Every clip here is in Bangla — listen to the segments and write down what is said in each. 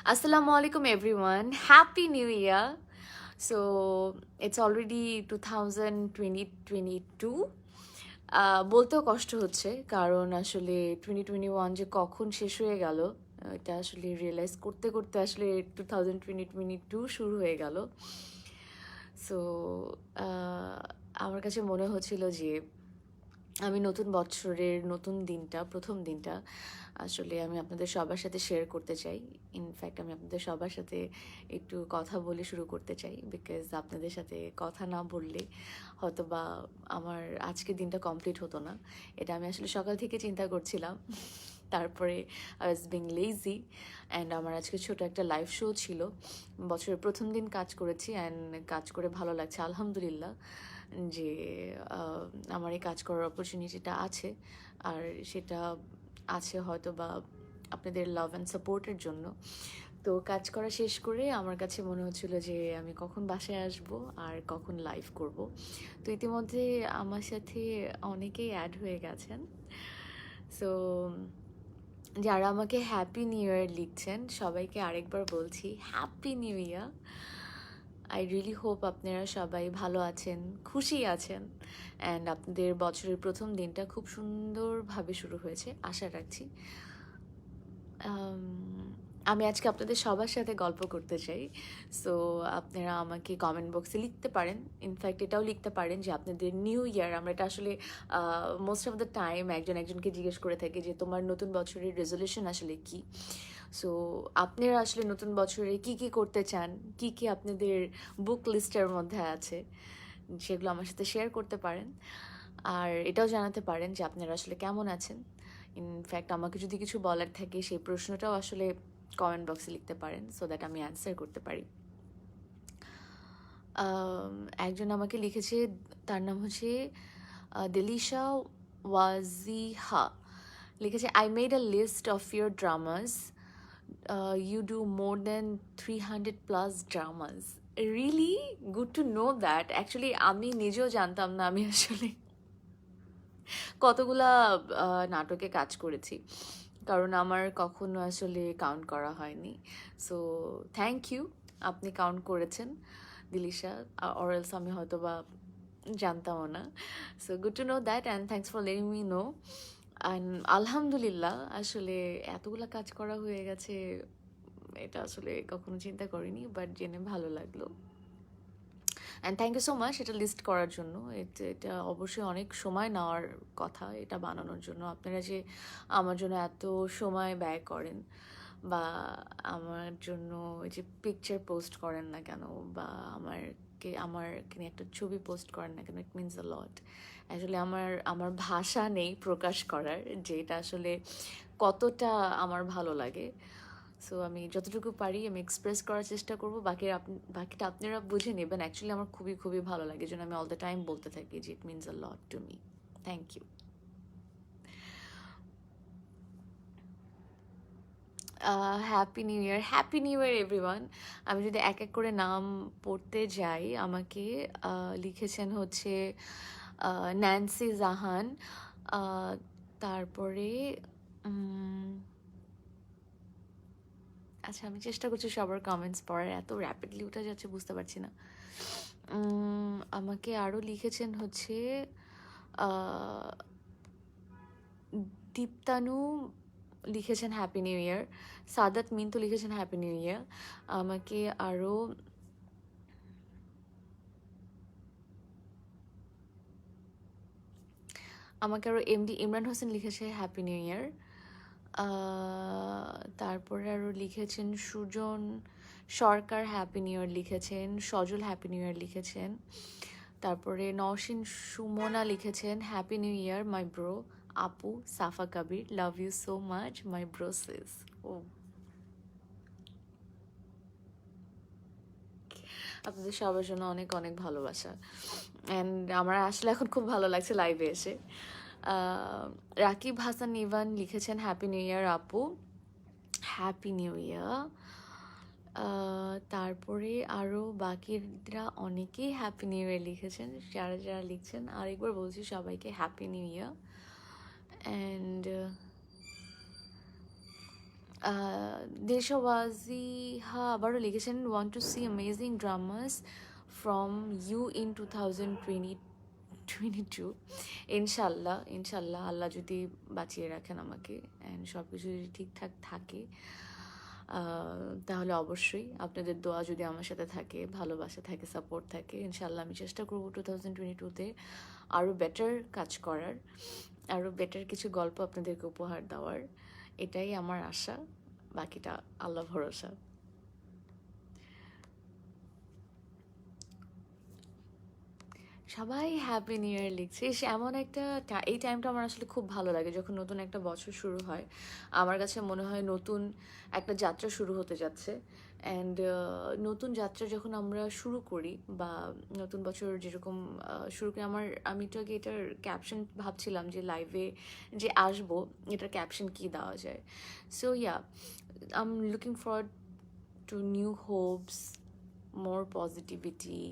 Assalamu alaikum everyone. Happy New Year. So it's already 2022. বলতেও কষ্ট হচ্ছে কারণ আসলে 2021 যে কখন শেষ হয়ে গেল এটা আসলে রিয়েলাইজ করতে করতে আসলে 2022 শুরু হয়ে গেল। সো আমার কাছে মনে হচ্ছিল যে আমি নতুন বছরের নতুন দিনটা প্রথম দিনটা আসলে আমি আপনাদের সবার সাথে শেয়ার করতে চাই। ইনফ্যাক্ট আমি আপনাদের সবার সাথে একটু কথা বলে শুরু করতে চাই, বিকজ আপনাদের সাথে কথা না বললে হয়তো বা আমার আজকের দিনটা কমপ্লিট হতো না। এটা আমি আসলে সকাল থেকে চিন্তা করছিলাম। তারপরে I was being lazy and আমার আজকে ছোট একটা লাইভ শো ছিল। বছরের প্রথম দিন কাজ করেছি অ্যান্ড কাজ করে ভালো লাগছে আলহামদুলিল্লাহ যে আমার এই কাজ করার অপরচুনিটিটা আছে। আর সেটা আছে হয়তো বা আপনাদের লাভ অ্যান্ড সাপোর্টের জন্য। তো কাজ করা শেষ করে আমার কাছে মনে হচ্ছিল যে আমি কখন বাসায় আসব আর কখন লাইভ করব। তো ইতিমধ্যে আমার সাথে অনেকেই অ্যাড হয়ে গেছেন। সো যারা আমাকে হ্যাপি নিউ ইয়ার লিখছেন সবাইকে আরেকবার বলছি happy new year. I really hope আপনারা সবাই ভালো আছেন, খুশি আছেন অ্যান্ড আপনাদের বছরের প্রথম দিনটা খুব সুন্দরভাবে শুরু হয়েছে আশা রাখছি। আমি আজকে আপনাদের সবার সাথে গল্প করতে চাই। সো আপনারা আমাকে কমেন্ট বক্সে লিখতে পারেন, ইনফ্যাক্ট এটাও লিখতে পারেন যে আপনাদের নিউ ইয়ার, আমরা এটা আসলে মোস্ট অফ দ্য টাইম একজন একজনকে জিজ্ঞেস করে থাকি যে তোমার নতুন বছরের রেজলিউশন আসলে কি। সো আপনারা আসলে নতুন বছরে কি কি করতে চান, কি কি আপনাদের বুক লিস্টের মধ্যে আছে, সেগুলো আমার সাথে শেয়ার করতে পারেন। আর এটাও জানাতে পারেন যে আপনারা আসলে কেমন আছেন। ইনফ্যাক্ট আমাকে যদি কিছু বলার থাকে সেই প্রশ্নটাও আসলে কমেন্ট বক্সে লিখতে পারেন, সো দ্যাট আমি অ্যান্সার করতে পারি। একজন আমাকে লিখেছে, তার নাম হচ্ছে দিলিশা ওয়াজিহা। লিখেছে, I made a list of your dramas, you do more than 300 plus dramas. Really good to know that. Actually আমি নিজেও জানতাম না আমি আসলে কতগুলা নাটকে কাজ করেছি, কারণ আমার কখনো আসলে কাউন্ট করা হয়নি। সো থ্যাংক ইউ, আপনি কাউন্ট করেছেন দিলিশা, অরেলস আমি হয়তো বা জানতামও না। So good to know that and thanks for letting me no. And আলহামদুলিল্লাহ আসলে এতগুলা কাজ করা হয়ে গেছে, এটা আসলে কখনো চিন্তা করিনি, বাট জেনে ভালো লাগলো। And thank you so much এটা লিস্ট করার জন্য। এটা অবশ্যই অনেক সময় নেওয়ার কথা এটা বানানোর জন্য। আপনারা যে আমার জন্য এত সময় ব্যয় করেন বা আমার জন্য ওই যে পিকচার পোস্ট করেন না কেন বা আমাকে নিয়ে একটা ছবি পোস্ট করেন না কেন, ইট মিনস আ লট। আসলে আমার ভাষা নেই প্রকাশ করার যে এটা আসলে কতটা আমার ভালো লাগে। সো আমি যতটুকু পারি আমি এক্সপ্রেস করার চেষ্টা করবো, বাকিটা আপনারা বুঝে নেবেন। অ্যাকচুয়ালি আমার খুবই খুবই ভালো লাগে, যেন আমি অল দ্য টাইম বলতে থাকি যে it means a lot to me. Thank you. Happy new year, happy new year everyone. আমি যদি এক এক করে নাম পড়তে যাই, আমাকে লিখেছেন হচ্ছে ন্যান্সি জাহান, তারপরে আচ্ছা আমি চেষ্টা করছি সবার কমেন্টস পড়ার, এত র্যাপিডলি উঠে যাচ্ছে বুঝতে পারছি না। আমাকে আরও লিখেছেন হচ্ছে দীপ্তানু, লিখেছেন happy new year. Sadat Mintu লিখেছেন হ্যাপি নিউ ইয়ার। আমাকে আরও এমডি ইমরান হোসেন লিখেছে হ্যাপি নিউ ইয়ার। তারপরে আরও লিখেছেন সুজন সরকার হ্যাপি নিউ ইয়ার লিখেছেন, সজল হ্যাপি নিউ ইয়ার লিখেছেন। তারপরে নওশিন সুমনা লিখেছেন happy new year my bro. আপু Safa Kabir, love you so much my bro sis. ও আপনাদের সবার জন্য অনেক অনেক ভালোবাসা। অ্যান্ড আমার আসলে এখন খুব ভালো লাগছে লাইভে এসে। রাকিব হাসান ইভান লিখেছেন হ্যাপি নিউ ইয়ার আপু, হ্যাপি নিউ ইয়ার। তারপরে আরও বাকিরা অনেকেই হ্যাপি নিউ ইয়ার লিখেছেন। যারা যারা লিখছেন আরেকবার বলছি সবাইকে হ্যাপি নিউ ইয়ার। অ্যান্ড দেশওয়াজিহা আবারও লিখেছেন, want to see amazing dramas from you in 2022। ইনশাল্লাহ, ইনশাল্লাহ, আল্লাহ যদি বাঁচিয়ে রাখেন আমাকে অ্যান্ড সব কিছু যদি ঠিকঠাক থাকে, তাহলে অবশ্যই আপনাদের দোয়া যদি আমার সাথে থাকে, ভালোবাসা থাকে, সাপোর্ট থাকে, ইনশাল্লাহ আমি চেষ্টা করবো 2022-তে আরও বেটার কাজ করার, আরও বেটার কিছু গল্প আপনাদেরকে উপহার দেওয়ার। এটাই আমার আশা, বাকিটা আল্লাহ ভরসা। সবাই হ্যাপি নিউ ইয়ার লিখছে। এমন একটা এই টাইমটা আমার আসলে খুব ভালো লাগে, যখন নতুন একটা বছর শুরু হয়। আমার কাছে মনে হয় নতুন একটা যাত্রা শুরু হতে যাচ্ছে। অ্যান্ড নতুন যাত্রা যখন আমরা শুরু করি, বা নতুন বছর যেরকম শুরু করি, আমি তো আগে এটার ক্যাপশন ভাবছিলাম যে লাইভে যে আসবো, এটার ক্যাপশন কী দেওয়া যায়। So yeah, I am looking forward two new Hopes, more positivity.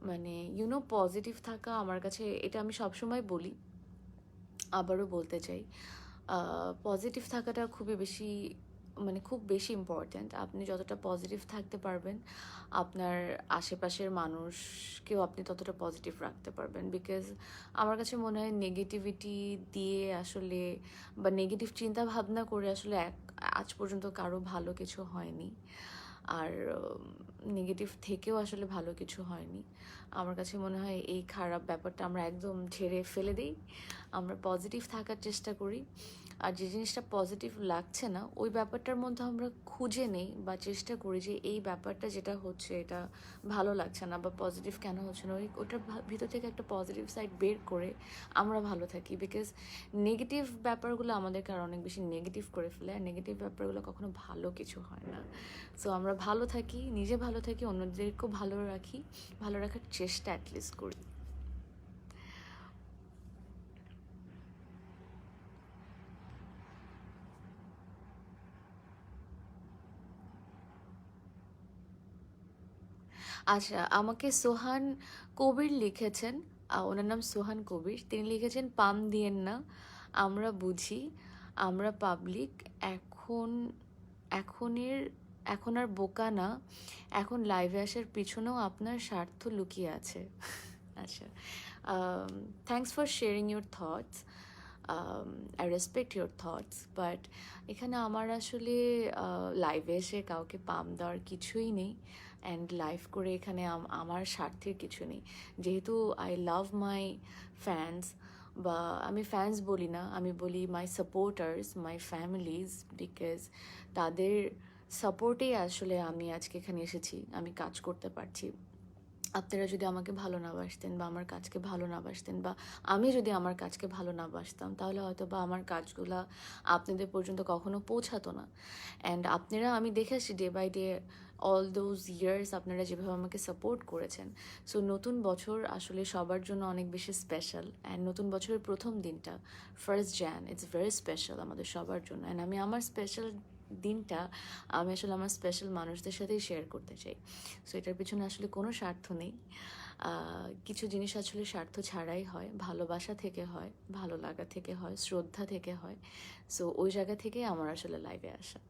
মানে পজিটিভ থাকা আমার কাছে, এটা আমি সবসময় বলি, আবারও বলতে চাই, পজিটিভ থাকাটা খুব বেশি ইম্পর্ট্যান্ট। আপনি যতটা পজিটিভ থাকতে পারবেন, আপনার আশেপাশের মানুষকেও আপনি ততটা পজিটিভ রাখতে পারবেন। বিকজ আমার কাছে মনে হয় নেগেটিভিটি দিয়ে আসলে, বা নেগেটিভ চিন্তা ভাবনা করে আসলে আজ পর্যন্ত কারো ভালো কিছু হয়নি। আর নেগেটিভ থেকেও আসলে ভালো কিছু হয়নি। আমার কাছে মনে হয় এই খারাপ ব্যাপারটা আমরা একদম ঝেড়ে ফেলে দিই, আমরা পজিটিভ থাকার চেষ্টা করি। আর যে জিনিসটা পজিটিভ লাগছে না, ওই ব্যাপারটার মধ্যে আমরা খুঁজে নেই বা চেষ্টা করি যে এই ব্যাপারটা যেটা হচ্ছে এটা ভালো লাগছে না, বা পজিটিভ কেন হচ্ছে না, ওটার ভিতর থেকে একটা পজিটিভ সাইড বের করে আমরা ভালো থাকি। বিকজ নেগেটিভ ব্যাপারগুলো আমাদেরকে আর অনেক বেশি নেগেটিভ করে ফেলে, আর নেগেটিভ ব্যাপারগুলো কখনো ভালো কিছু হয় না। সো আমরা ভালো থাকি, নিজে ভালো থাকি, অন্যদেরকেও ভালো রাখি, ভালো রাখার চেষ্টা অ্যাটলিস্ট করি। আচ্ছা, আমাকে সোহান কবির লিখেছেন, ওনার নাম সোহান কবির। তিনি লিখেছেন, পাম দিয়েন না, আমরা বুঝি, আমরা পাবলিক, এখন এখনের এখন আর বোকা না, এখন লাইভে আসার পিছনেও আপনার স্বার্থ লুকিয়ে আছে। আচ্ছা, thanks for sharing your thoughts, I respect your thoughts, but এখানে আমার আসলে লাইভে এসে কাউকে পাম দেওয়ার কিছুই নেই, অ্যান্ড লাইভ করে এখানে আমার স্বার্থের কিছু নেই। যেহেতু আই লাভ মাই ফ্যান্স, বা আমি ফ্যান্স বলি না, আমি বলি মাই সাপোর্টার্স, মাই ফ্যামিলিজ, বিকজ তাদের সাপোর্টেই আসলে আমি আজকে এখানে এসেছি, আমি কাজ করতে পারছি। আপনারা যদি আমাকে ভালো না বাসতেন, বা আমার কাজকে ভালো না বাসতেন, বা আমি যদি আমার কাজকে ভালো না বাসতাম, তাহলে হয়তো বা আমার কাজগুলা আপনাদের পর্যন্ত কখনো পৌঁছাতো না। অ্যান্ড আপনারা, আমি দেখেছি day by day, all those years আপনারা যেভাবে আমাকে সাপোর্ট করেছেন। সো নতুন বছর আসলে সবার জন্য অনেক বেশি স্পেশাল, অ্যান্ড নতুন বছরের প্রথম দিনটা 1st Jan, it's very special আমাদের সবার জন্য। অ্যান্ড আমি আমার স্পেশাল দিনটা আমি আসলে আমার স্পেশাল মানুষদের সাথেই শেয়ার করতে চাই। সো এটার পিছনে আসলে কোনো স্বার্থ নেই। কিছু জিনিস আসলে স্বার্থ ছাড়াই হয়, ভালোবাসা থেকে হয়, ভালো লাগা থেকে হয়, শ্রদ্ধা থেকে হয়। সো ওই জায়গা থেকেই আমার আসলে লাইভে আসা।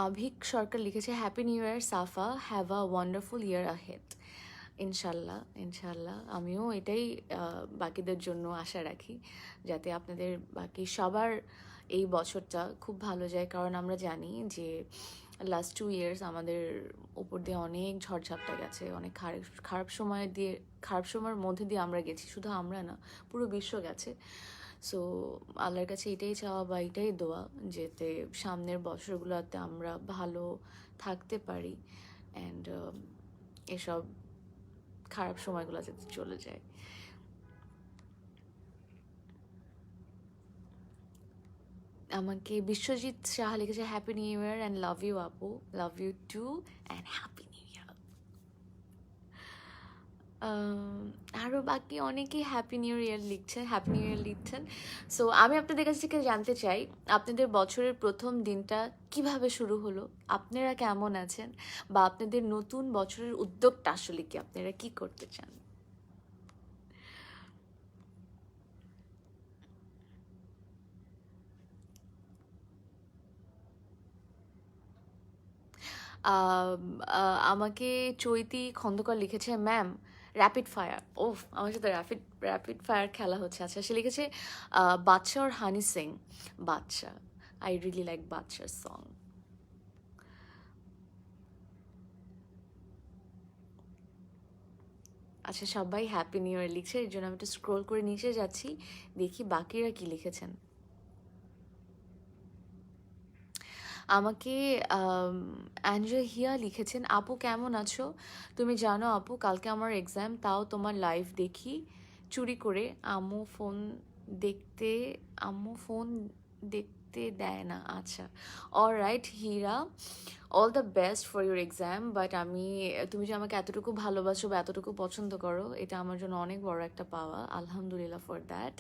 আভিক সরকার লিখেছে, happy new year Safa, have a wonderful year ahead. ইনশাল্লাহ, ইনশাল্লাহ, আমিও এটাই বাকিদের জন্য আশা রাখি, যাতে আপনাদের বাকি সবার এই বছরটা খুব ভালো যায়। কারণ আমরা জানি যে লাস্ট 2 ইয়ার্স আমাদের উপর দিয়ে অনেক ঝড়ঝাপটা গেছে, অনেক খারাপ সময়ের মধ্যে দিয়ে আমরা গেছি, শুধু আমরা না, পুরো বিশ্ব গেছে। সো আল্লাহর কাছে এটাই চাওয়া বা এটাই দোয়া, যাতে সামনের বছরগুলোতে আমরা ভালো থাকতে পারি, অ্যান্ড এসব খারাপ সময়গুলো যাতে চলে যায়। আমাকে বিশ্বজিৎ সাহা লিখেছে, happy new year and love you আপু, love you too, and happy new year. আরও বাকি অনেকেই হ্যাপি নিউ ইয়ার লিখছেন। সো আমি আপনাদের কাছ থেকে জানতে চাই, আপনাদের বছরের প্রথম দিনটা কিভাবে শুরু হলো, আপনারা কেমন আছেন, বা আপনাদের নতুন বছরের উদ্যোগটা আসলে কি, আপনারা কি করতে চান? আমাকে চৈতি খন্দকার লিখেছে, ম্যাম র্যাপিড ফায়ার। ওফ, আমার সাথে র্যাপিড র্যাপিড ফায়ার খেলা হচ্ছে। আচ্ছা, সে লিখেছে বাদশা আর হানি সিং। বাদশা, আই রিয়েলি লাইক বাদশার সং। আচ্ছা, সবাই হ্যাপি নিউ ইয়ার লিখছে, এর জন্য আমি একটু স্ক্রোল করে নিচে যাচ্ছি, দেখি বাকিরা কি লিখেছেন। আমাকে অ্যাঞ্জেল লিখেছেন, আপু কেমন আছো? তুমি জানো আপু, কালকে আমার এক্সাম, তাও তোমার লাইভ দেখি চুরি করে। দেখতে আম্মু ফোন দেখতে দেয় না। আচ্ছা, alright Hira, all the best for your exam. But তুমি যে আমাকে এতটুকু ভালোবাসো বা এতটুকু পছন্দ করো, এটা আমার জন্য অনেক বড় একটা পাওয়া, আলহামদুলিল্লাহ ফর দ্যাট।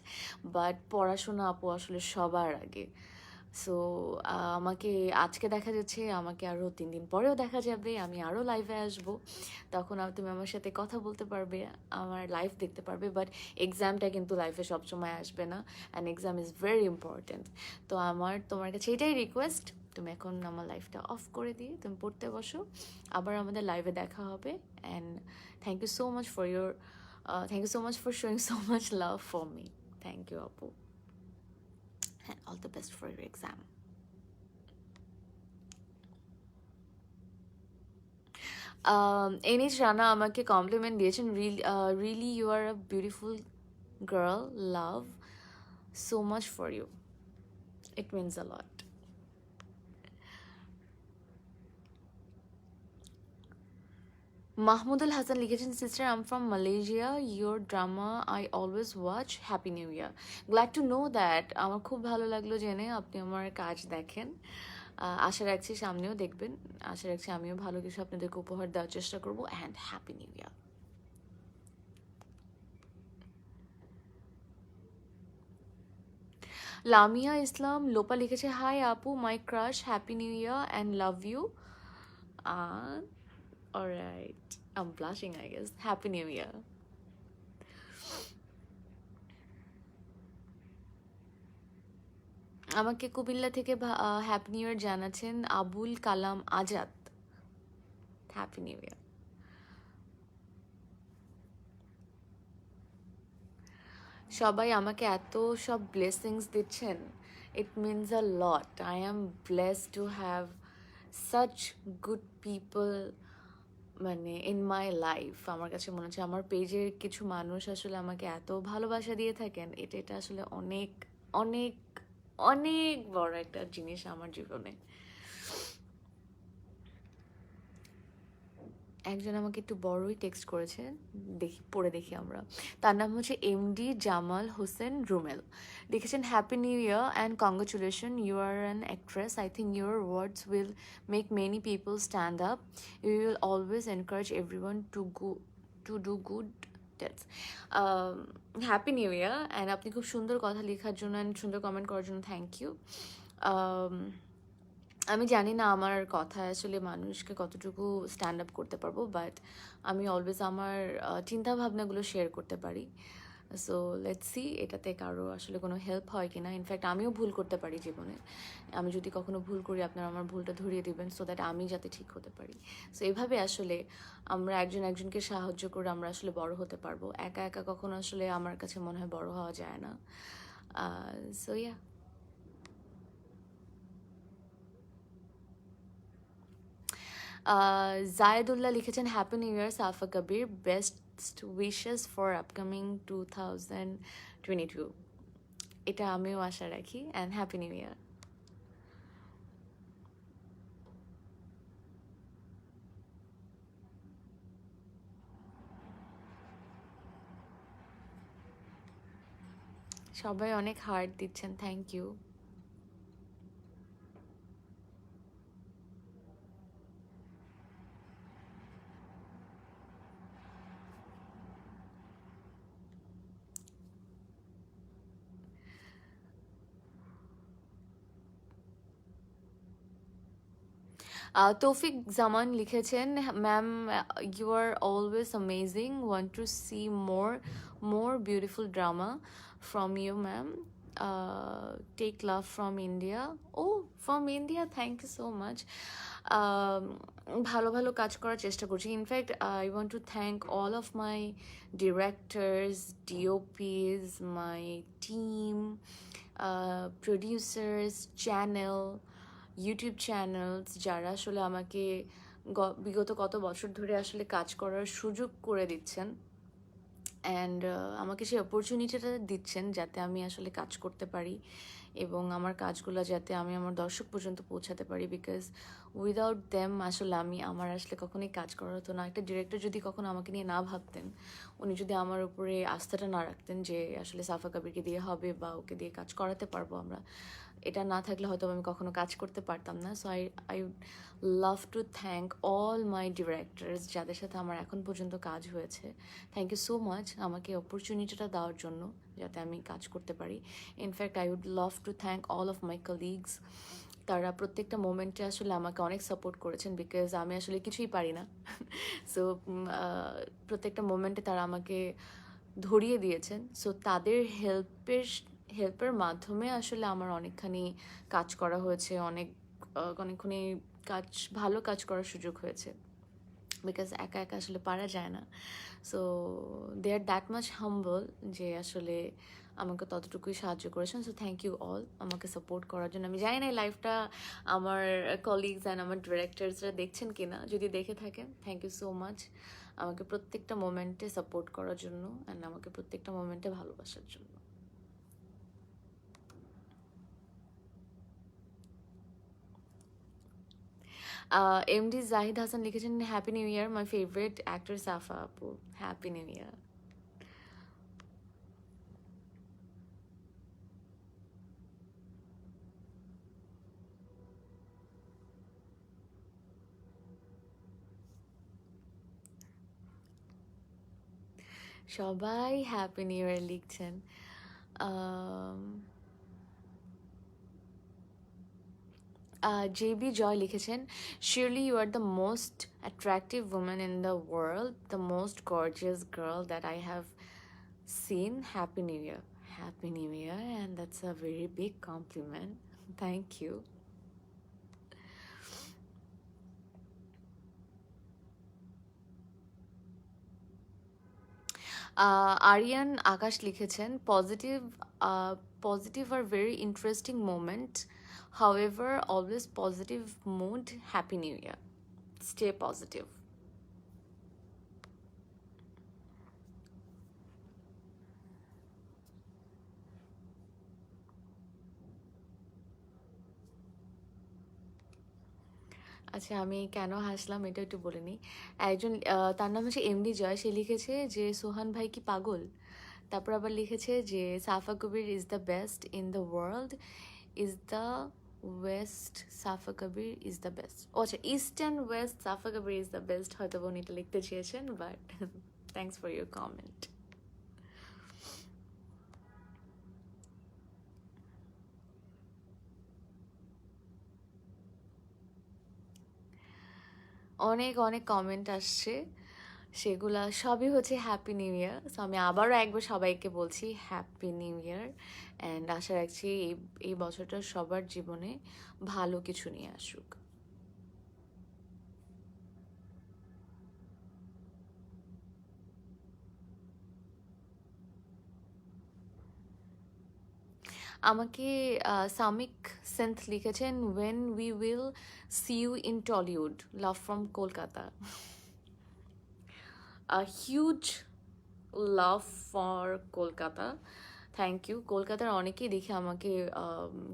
বাট পড়াশোনা আপু আসলে সবার আগে। সো আমাকে আজকে দেখা যাচ্ছে, আমাকে আরও 3 দিন পরেও দেখা যাবে, আমি আরও লাইভে আসবো, তখন তুমি আমার সাথে কথা বলতে পারবে, আমার লাইভ দেখতে পারবে। বাট এক্সামটা কিন্তু লাইফে সবসময় আসবে না, and exam is very important. তো তোমার কাছে এটাই রিকোয়েস্ট, তুমি এখন আমার লাইফটা অফ করে দিয়ে তুমি পড়তে বসো, আবার আমাদের লাইভে দেখা হবে। And thank you so much for your thank you so much for showing so much love for me. Thank you আপু, and all the best for your exam. Anis Rana আমাকে কমপ্লিমেন্ট দিয়েছেন, really you are a beautiful girl, love so much for you, it means a lot. Mahmudul Hasan লিখেছেন, sister I am from Malaysia, your drama I always watch, happy new year. Glad to know that, আমার খুব ভালো লাগলো জেনে আপনি আমার কাজ দেখেন। আশা রাখছি সামনেও দেখবেন, আশা রাখছি আমিও ভালো কিছু আপনাদেরকে উপহার দেওয়ার চেষ্টা করবো। And happy new year. Lamia Islam Lopa লিখেছে, হাই আপু, my crush, happy new year and love you. Alright, I am blushing I guess. Happy new year. আমাকে কুমিল্লা থেকে হ্যাপি নিউ ইয়ার জানাচ্ছেন Abul Kalam Azad, happy new year. সবাই আমাকে এত সব ব্লেসিংস দিচ্ছেন, it means a lot. I am blessed to have such good people, মানে ইন মাই লাইফ। আমার কাছে মনে হচ্ছে আমার পেজের কিছু মানুষ আসলে আমাকে এত ভালোবাসা দিয়ে থাকেন, এটা আসলে অনেক অনেক অনেক বড় একটা জিনিস আমার জীবনে। একজন আমাকে একটু বড়ই টেক্সট করেছে, পড়ে দেখি আমরা। তার নাম হচ্ছে এমডি জামাল হোসেন রুমেল। লিখেছেন, happy new year and congratulation, you are an actress, I think your words will make many people stand up, you will always encourage everyone to do good deeds. Happy new year, and আপনি খুব সুন্দর কথা লেখার জন্য অ্যান্ড সুন্দর কমেন্ট করার জন্য থ্যাংক ইউ। আমি জানি না আমার কথা আসলে মানুষকে কতটুকু স্ট্যান্ড আপ করতে পারবো, বাট আমি অলওয়েজ আমার চিন্তা ভাবনাগুলো শেয়ার করতে পারি। সো লেটস সি এটাতে কারো আসলে কোনো হেল্প হয় কি না। ইনফ্যাক্ট আমিও ভুল করতে পারি জীবনে, আমি যদি কখনো ভুল করি আপনারা আমার ভুলটা ধরিয়ে দিবেন, সো দ্যাট আমি যাতে ঠিক হতে পারি। সো এভাবে আসলে আমরা একজন একজনকে সাহায্য করে আমরা আসলে বড় হতে পারবো। একা একা কখনো আসলে আমার কাছে মনে হয় বড় হওয়া যায় না। সো ইয়া, জায়েদুল্লাহ লিখেছেন, happy new year Safa Kabir, best wishes for upcoming 2022। এটা আমিও আশা রাখি, অ্যান্ড হ্যাপি নিউ ইয়ার। সবাই অনেক হার্ট দিচ্ছেন, থ্যাংক ইউ। তৌফিক জামান লিখেছেন, ma'am you are always amazing, want to see more beautiful drama from you ma'am, Take love from India. Oh, from India, thank you so much. ভালো ভালো কাজ করার চেষ্টা করছি। In fact I want to thank all of my directors, DOPs, my team, producers, channel, YouTube channels, যারা আসলে আমাকে বিগত কত বছর ধরে আসলে কাজ করার সুযোগ করে দিচ্ছেন অ্যান্ড আমাকে সেই অপরচুনিটিটা দিচ্ছেন যাতে আমি আসলে কাজ করতে পারি এবং আমার কাজগুলো যাতে আমি আমার দর্শক পর্যন্ত পৌঁছাতে পারি, বিকজ উইদাউট দেম আসলে আমার আসলে কখনোই কাজ করা হতো না। একটা ডিরেক্টর যদি কখনো আমাকে নিয়ে না ভাবতেন, উনি যদি আমার উপরে আস্থাটা না রাখতেন যে আসলে সাফা কবিরকে দিয়ে হবে বা ওকে দিয়ে কাজ করাতে পারবো আমরা, এটা না থাকলে হয়তো আমি কখনো কাজ করতে পারতাম না। So I love to thank all my directors যাদের সাথে আমার এখন পর্যন্ত কাজ হয়েছে। থ্যাংক ইউ সো মাচ আমাকে অপরচুনিটিটা দেওয়ার জন্য যাতে আমি কাজ করতে পারি। In fact I would love to thank all of my colleagues. তারা প্রত্যেকটা মোমেন্টে আসলে আমাকে অনেক সাপোর্ট করেছেন, বিকজ আমি আসলে কিছুই পারি না। সো প্রত্যেকটা মোমেন্টে তারা আমাকে ধরিয়ে দিয়েছেন। সো তাদের হেল্পের মাধ্যমে আসলে আমার অনেকখানি কাজ করা হয়েছে, অনেকখানি ভালো কাজ করার সুযোগ হয়েছে, বিকজ একা একা আসলে পারা যায় না। So they are that much humble যে আসলে আমাকে ততটুকুই সাহায্য করেছেন। সো থ্যাংক ইউ অল আমাকে সাপোর্ট করার জন্য। আমি জানি না এই লাইফটা আমার কলিগস অ্যান্ড আমার ডিরেক্টরসরা দেখছেন কিনা, যদি দেখে থাকেন থ্যাংক ইউ সো মাচ আমাকে প্রত্যেকটা মোমেন্টে সাপোর্ট করার জন্য অ্যান্ড আমাকে প্রত্যেকটা মোমেন্টে ভালোবাসার জন্য। এমডি জাহিদ হাসান লিখেছেন, happy new year my favourite actor Safa আপু, হ্যাপি নিউ ইয়ার। সবাই হ্যাপি নিউ ইয়ার লিখছেন। JB Joy লিখেছেন, surely you are the most attractive woman in the world, the most gorgeous girl that I have seen. Happy New Year. Happy New Year, and that's a very big compliment. Thank you. Aryan আকাশ লিখেছেন, positive are very interesting moment. However, always positive mood. Happy New Year. Stay positive. আচ্ছা, আমি কেন হাসলাম এটা একটু বলে নিই। একজন তার নাম হচ্ছে এমডি জয়, সে লিখেছে যে সোহান ভাই কি পাগল। তারপর আবার লিখেছে যে Safa Kabir is the best in the world, is the west Safa Kabir is the best. ও আচ্ছা, east and west Safa Kabir is the best, হয়তো উনি এটা লিখতে চেয়েছেন, but thanks for your comment. অনেক অনেক কমেন্ট আসছে, সেগুলা সবই হচ্ছে হ্যাপি নিউ ইয়ার। সো আমি আবারও একবার সবাইকে বলছি হ্যাপি নিউ ইয়ার, অ্যান্ড আশা রাখছি এই বছরটা সবার জীবনে ভালো কিছু নিয়ে আসুক। আমাকে সামিক সেন্থ লিখেছেন, when we will see you in Tollywood, love from Kolkata. Huge love for Kolkata, thank you. কলকাতার অনেকেই দেখে আমাকে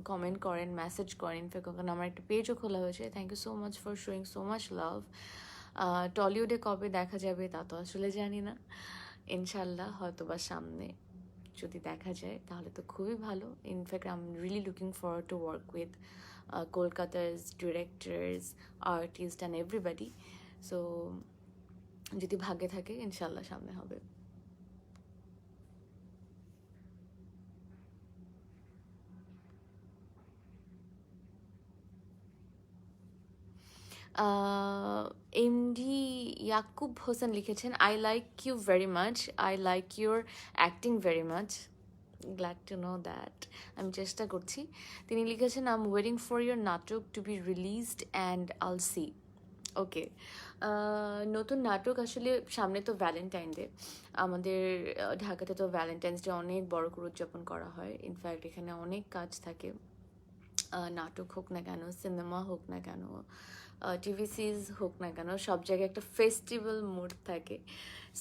কমেন্ট করেন, মেসেজ করেন, ইনফ্যাক্ট ওখানে আমার একটা পেজও খোলা হয়েছে। Thank you so much for showing so much love. টলিউডে কবে দেখা যাবে তা তো আসলে জানি না, ইনশাল্লাহ হয়তো বা সামনে যদি দেখা যায় তাহলে তো খুবই ভালো। In fact I am really looking forward to work with কলকাতার directors, artist and everybody. So যদি ভাগ্যে থাকে ইনশাল্লাহ সামনে হবে। এমডি ইয়াকুব হোসেন লিখেছেন, I like you very much, I like your acting very much. Glad to know that. আমি চেষ্টা করছি। তিনি লিখেছেন, I am waiting for your natok to be released and also. Okay, নতুন নাটক আসলে সামনে তো ভ্যালেন্টাইন ডে। আমাদের ঢাকাতে তো ভ্যালেন্টাইন্স ডে অনেক বড় করে উদযাপন করা হয়। ইনফ্যাক্ট এখানে অনেক কাজ থাকে, নাটক হোক না কেন, সিনেমা হোক না কেন, টিভি সিরিজ হোক না কেন, সব জায়গায় একটা ফেস্টিভ্যাল মুড থাকে।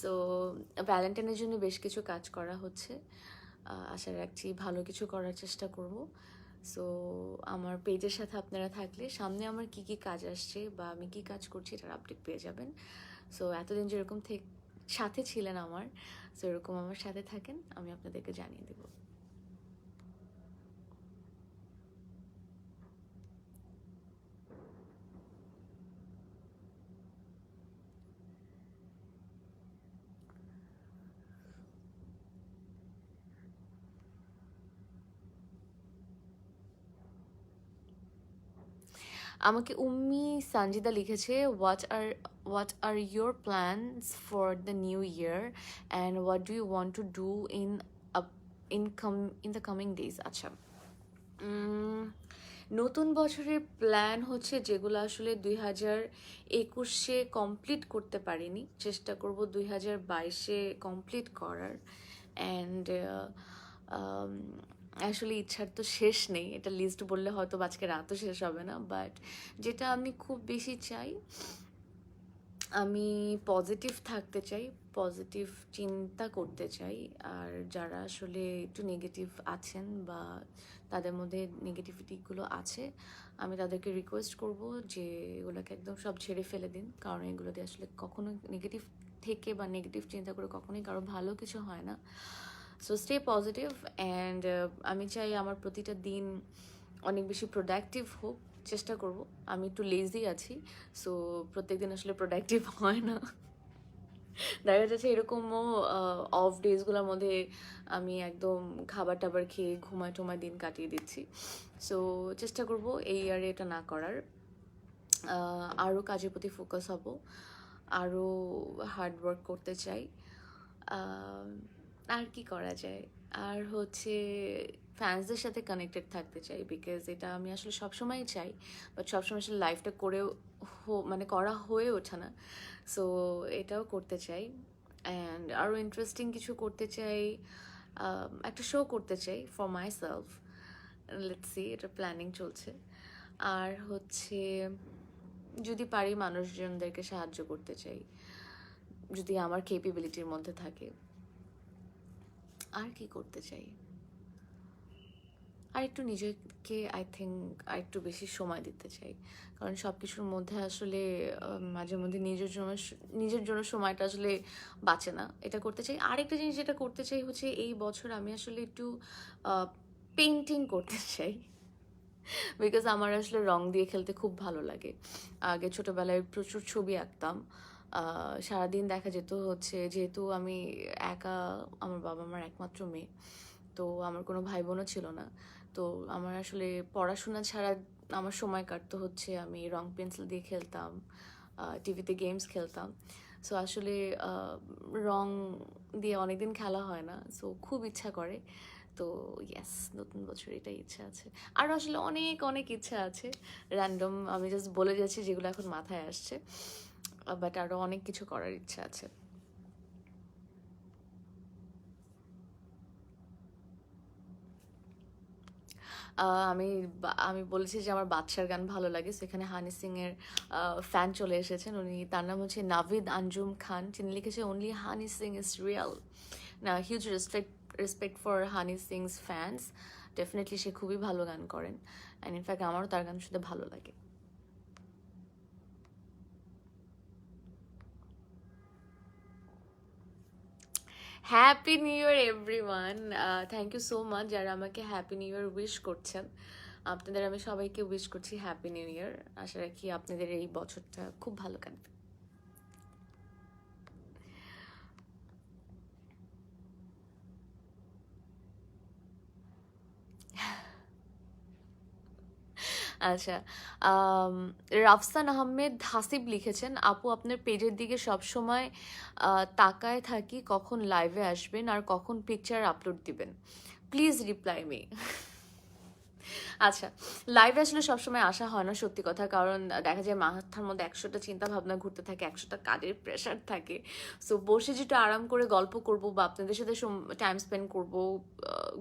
সো ভ্যালেন্টাইনের জন্য বেশ কিছু কাজ করা হচ্ছে। আশা রাখছি ভালো কিছু করার চেষ্টা করব। সো আমার পেজের সাথে আপনারা থাকলে সামনে আমার কি কি কাজ আসছে বা আমি কি কাজ করছি এটার আপডেট পেয়ে যাবেন। সো এতদিন যেরকম সাথে ছিলেন আমার, সো এরকম আমার সাথে থাকেন, আমি আপনাদেরকে জানিয়ে দেবো। আমাকে উম্মি সানজিদা লিখেছে, what are your plans for the new year and what do you want to do in the coming days. আচ্ছা, নতুন বছরের প্ল্যান হচ্ছে যেগুলো আসলে 2021-এ কমপ্লিট করতে পারিনি, চেষ্টা করব 2022-এ কমপ্লিট করার। অ্যান্ড আসলে ইচ্ছার তো শেষ নেই, এটা লিস্ট বললে হয়তো আজকে রাতও শেষ হবে না। বাট যেটা আমি খুব বেশি চাই, আমি পজিটিভ থাকতে চাই, পজিটিভ চিন্তা করতে চাই। আর যারা আসলে একটু নেগেটিভ আছেন বা তাদের মধ্যে নেগেটিভিটিগুলো আছে, আমি তাদেরকে রিকোয়েস্ট করব যে এগুলোকে একদম সব ছেড়ে ফেলে দিন, কারণ এগুলোতে আসলে কখনো নেগেটিভ থেকে বা নেগেটিভ চিন্তা করে কখনোই কারো ভালো কিছু হয় না। সো স্টে পজিটিভ অ্যান্ড আমি চাই আমার প্রতিটা দিন অনেক বেশি প্রোডাক্টিভ হোক, চেষ্টা করব। আমি একটু লেজি আছি, সো প্রত্যেকদিন আসলে প্রোডাক্টিভ হয় না। দেখা যাচ্ছে এরকমও অফ ডেজগুলোর মধ্যে আমি একদম খাবার টাবার খেয়ে ঘুমায় টুমায় দিন কাটিয়ে দিচ্ছি। সো চেষ্টা করব এই ইয়ারে এটা না করার, আরও কাজের প্রতি ফোকাস হব, আরও হার্ড ওয়ার্ক করতে চাই। আর কি করা যায়, আর হচ্ছে ফ্যান্সদের সাথে কানেক্টেড থাকতে চাই, বিকজ এটা আমি আসলে সবসময়ই চাই, বাট সবসময় আসলে লাইফটা মানে করা হয়ে ওঠে না। সো এটাও করতে চাই অ্যান্ড আরও ইন্টারেস্টিং কিছু করতে চাই, একটা শো করতে চাই for my self. Let's see, এটা প্ল্যানিং চলছে। আর হচ্ছে যদি পারি মানুষজনদেরকে সাহায্য করতে চাই, যদি আমার কেপেবিলিটির মধ্যে থাকে। আর কি করতে চাই, আর একটু নিজেকে আই থিঙ্ক আর একটু বেশি সময় দিতে চাই, কারণ সব কিছুর মধ্যে আসলে মাঝে মধ্যে নিজের জন্য সময়টা আসলে বাঁচে না। এটা করতে চাই। আরেকটা জিনিস যেটা করতে চাই হচ্ছে, এই বছর আমি আসলে একটু পেন্টিং করতে চাই, বিকজ আমার আসলে রং দিয়ে খেলতে খুব ভালো লাগে। আগে ছোটোবেলায় প্রচুর ছবি আঁকতাম। সারাদিন দেখা যেত হচ্ছে, যেহেতু আমি একা, আমার বাবা আমার একমাত্র মেয়ে, তো আমার কোনো ভাই বোনও ছিল না। তো আমার আসলে পড়াশোনা ছাড়া আমার সময় কাটতো হচ্ছে আমি রং পেন্সিল দিয়ে খেলতাম, টিভিতে গেমস খেলতাম। সো আসলে রং দিয়ে অনেকদিন খেলা হয় না, সো খুব ইচ্ছা করে। তো ইয়েস, নতুন বছর এটাই ইচ্ছা আছে। আরও আসলে অনেক অনেক ইচ্ছা আছে, র্যান্ডম আমি জাস্ট বলে যাচ্ছি যেগুলো এখন মাথায় আসছে, বাট আরও অনেক কিছু করার ইচ্ছা আছে। আমি আমি বলেছি যে আমার বাদশার গান ভালো লাগে, সেখানে হানি সিংয়ের ফ্যান চলে এসেছেন। তার নাম হচ্ছে নাভিদ আঞ্জুম খান। তিনি লিখেছে, only Honey Singh is real. না, huge respect for Honey Singh's fans. Definitely সে খুবই ভালো গান করেন, অ্যান্ড ইনফ্যাক্ট আমারও তার গান শুনতে ভালো লাগে। Happy new year everyone. Thank you so much যারা আমাকে হ্যাপি নিউ ইয়ার উইশ করছেন। আপনাদের আমি সবাইকে উইশ করছি হ্যাপি নিউ ইয়ার। আশা রাখি আপনাদের এই বছরটা খুব ভালো কাটবে। আচ্ছা, রাফসান আহমেদ হাসিব লিখেছেন, আপু আপনার পেজের দিকে সবসময় তাকায় থাকি কখন লাইভে আসবেন আর কখন পিকচার আপলোড দিবেন। Please reply me. আচ্ছা, লাইভে আসলে সবসময় আসা হয় না, সত্যি কথা। কারণ দেখা যায় মাথার মধ্যে 100টা চিন্তা ভাবনা ঘুরতে থাকে, 100টা কাজের প্রেশার থাকে। সো বসে যেটা আরাম করে গল্প করব বা আপনাদের সাথে টাইম স্পেন্ড করব,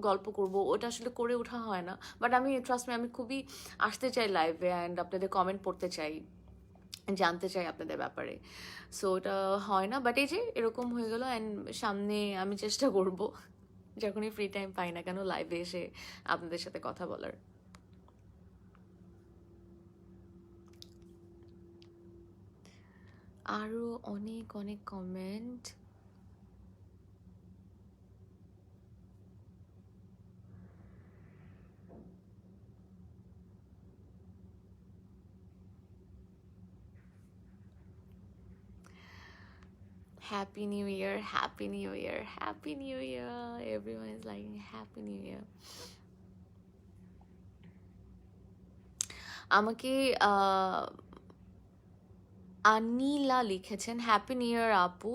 গল্প করব, ওটা আসলে করে ওঠা হয় না। বাট আমি ট্রাস্ট মি, আমি খুবই আসতে চাই লাইভে অ্যান্ড আপনাদের কমেন্ট পড়তে চাই, জানতে চাই আপনাদের ব্যাপারে। সো ওটা হয় না, বাট এই যে এরকম হয়ে গেল। অ্যান্ড সামনে আমি চেষ্টা করব যখনই ফ্রি টাইম পাই না কেন লাইভে এসে আপনাদের সাথে কথা বলার। আরও অনেক অনেক comment. Happy New Year, Happy New Year, Happy New Year. Everyone is like Happy New Year. আমাকে আনিলা লিখেছেন, হ্যাপি নিউ ইয়ার আপু,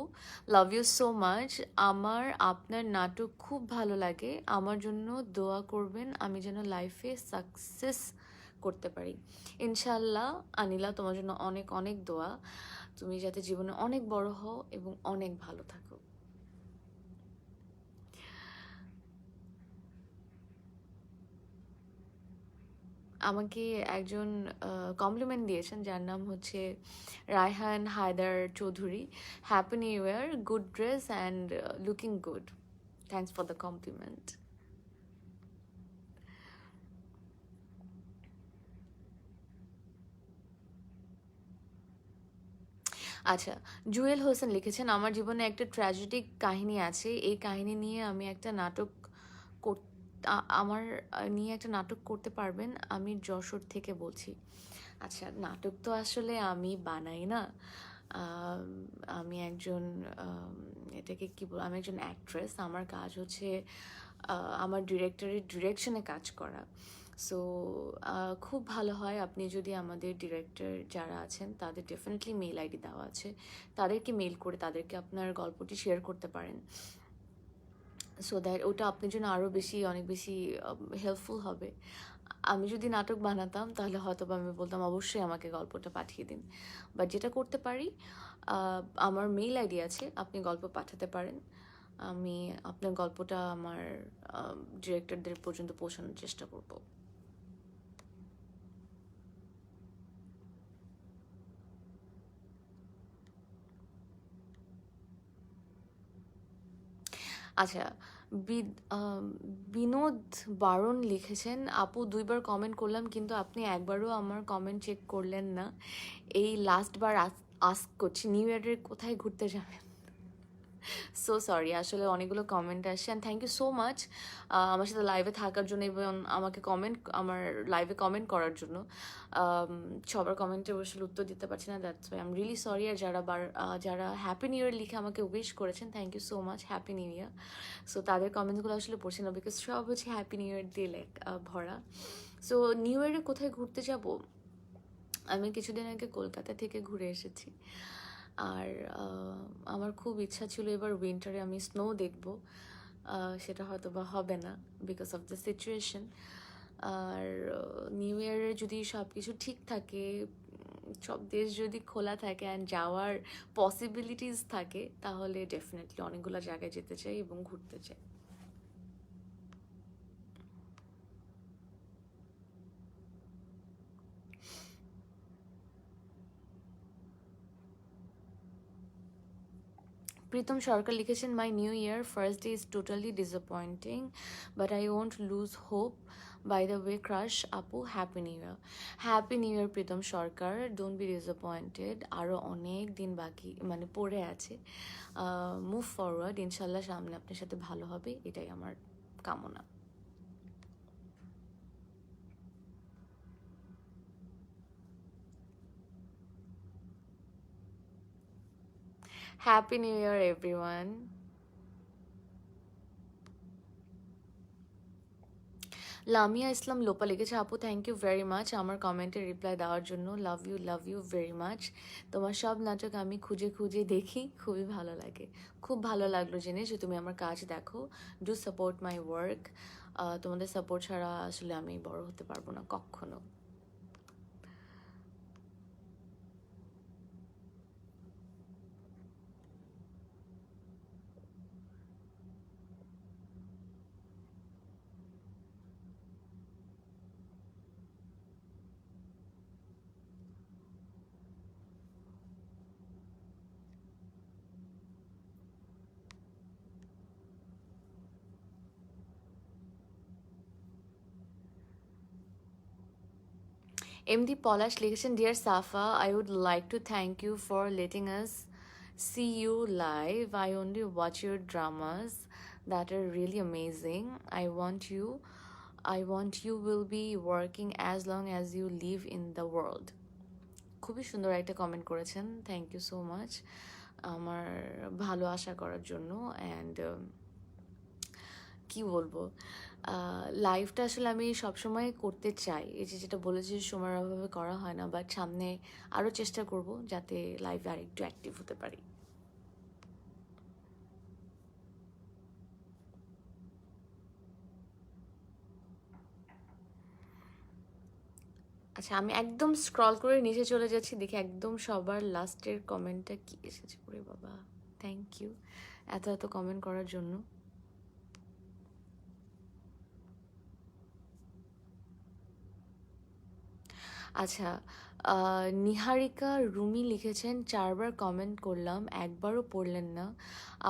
লাভ ইউ সো মাচ। আমার আপনার নাটক খুব ভালো লাগে, আমার জন্য দোয়া করবেন আমি যেন লাইফে সাকসেস করতে পারি। ইনশাল্লাহ আনিলা, তোমার জন্য অনেক অনেক দোয়া, তুমি যাতে জীবনে অনেক বড় হও এবং অনেক ভালো থাকো। আমাকে একজন কমপ্লিমেন্ট দিয়েছেন যার নাম হচ্ছে Raihan Haider Chowdhury. Happy new year, good dress and looking good, thanks for the compliment. আচ্ছা, জুয়েল হোসেন লিখেছেন, আমার জীবনে একটা ট্র্যাজেডিক কাহিনী আছে, এই কাহিনী নিয়ে আমি একটা নাটক আমার নিয়ে একটা নাটক করতে পারবেন? আমি যশোর থেকে বলছি। আচ্ছা, নাটক তো আসলে আমি বানাই না। আম, আমি একজন এটাকে কি বল, আমি একজন অ্যাক্ট্রেস। আমার কাজ হচ্ছে আমার ডিরেক্টরের ডিরেকশনে কাজ করা। সো খুব ভালো হয় আপনি যদি আমাদের ডিরেক্টর যারা আছেন তাদের ডেফিনেটলি মেল আইডি দেওয়া আছে, তাদেরকে মেল করে তাদেরকে আপনার গল্পটি শেয়ার করতে পারেন। সো দ্যাট ওটা আপনার জন্য আরও বেশি, অনেক বেশি হেল্পফুল হবে। আমি যদি নাটক বানাতাম তাহলে হয়তো বা আমি বলতাম অবশ্যই আমাকে গল্পটা পাঠিয়ে দিন। বাট যেটা করতে পারি, আমার মেইল আইডি আছে, আপনি গল্প পাঠাতে পারেন, আমি আপনার গল্পটা আমার ডিরেক্টরদের পর্যন্ত পৌঁছানোর চেষ্টা করব। আচ্ছা, বিনোদ বারণ লিখেছেন, আপু 2বার কমেন্ট করলাম কিন্তু আপনি একবারও আমার কমেন্ট চেক করলেন না। এই লাস্টবার আস্ক করছি, নিউ ইয়ারের কোথায় ঘুরতে যাবেন? সো সরি, আসলে অনেকগুলো কমেন্ট আসছে and thank you so much আমার সাথে লাইভে থাকার জন্য এবং আমাকে আমার লাইভে কমেন্ট করার জন্য। সবার কমেন্টে আসলে উত্তর দিতে পারছি না, that's why I am really sorry. আর যারা হ্যাপি নিউ ইয়ার লিখে আমাকে উইশ করেছেন, thank you so much, happy new year. So তাদের কমেন্টসগুলো আসলে পড়ছি না বিকজ সব হচ্ছে হ্যাপি নিউ ইয়ার দিয়ে ভরা। সো নিউ ইয়ারে কোথায় ঘুরতে যাব? আমি কিছুদিন আগে কলকাতা থেকে ঘুরে এসেছি। আর আমার খুব ইচ্ছা ছিল এবার উইন্টারে আমি স্নো দেখব, সেটা হয়তো বা হবে না বিকজ অফ দ্য সিচুয়েশন। আর নিউ ইয়ারে যদি সব কিছু ঠিক থাকে, সব দেশ যদি খোলা থাকে অ্যান্ড যাওয়ার পসিবিলিটিস থাকে, তাহলে ডেফিনেটলি অনেকগুলো জায়গায় যেতে চাই এবং ঘুরতে চাই। প্রীতম সরকার লিখেছেন, my new year first day is totally disappointing but I won't lose hope. By the way crush আপু, happy new year. Happy new year Pritam Sarkar, don't be disappointed, আরও অনেক দিন বাকি মানে পড়ে আছে। মুভ ফরওয়ার্ড, ইনশাল্লাহ সামনে আপনার সাথে ভালো হবে, এটাই আমার কামনা। Happy new year everyone. Lamia Islam Lopa লিখেছে, আপু থ্যাংক ইউ ভেরি মাচ আমার কমেন্টে রিপ্লাই দেওয়ার জন্য, লাভ ইউ ভেরি মাচ। তোমার সব নাটক আমি খুঁজে খুঁজে দেখি, খুবই ভালো লাগে। খুব ভালো লাগলো জেনে যে তুমি আমার কাজ দেখো। Do support my work. তোমাদের সাপোর্ট ছাড়া আসলে আমি বড় হতে পারবো না কখনো। এমডি পলাশ লিখেছেন, dear Safa, I would like to thank you for letting us see you live. I only watch your dramas that are really amazing. I want you will be working as long as you live in the world. খুবই সুন্দর একটা কমেন্ট করেছেন, থ্যাংক ইউ সো মাচ আমার ভালো আশা করার জন্য। অ্যান্ড কি বলবো, লাইভটা আসলে আমি সবসময় করতে চাই, এই যে যেটা বলেছি সময়ের অভাবে করা হয় না, বাট সামনে আরও চেষ্টা করব যাতে লাইভে আর একটু অ্যাক্টিভ হতে পারি। আচ্ছা, আমি একদম স্ক্রল করে নিচে চলে যাচ্ছি, দেখি একদম সবার লাস্টের কমেন্টটা কি এসেছে। ওরে বাবা, থ্যাংক ইউ এত এত কমেন্ট করার জন্য। আচ্ছা, নিহারিকা রুমি লিখেছেন, 4বার কমেন্ট করলাম, একবারও পড়লেন না।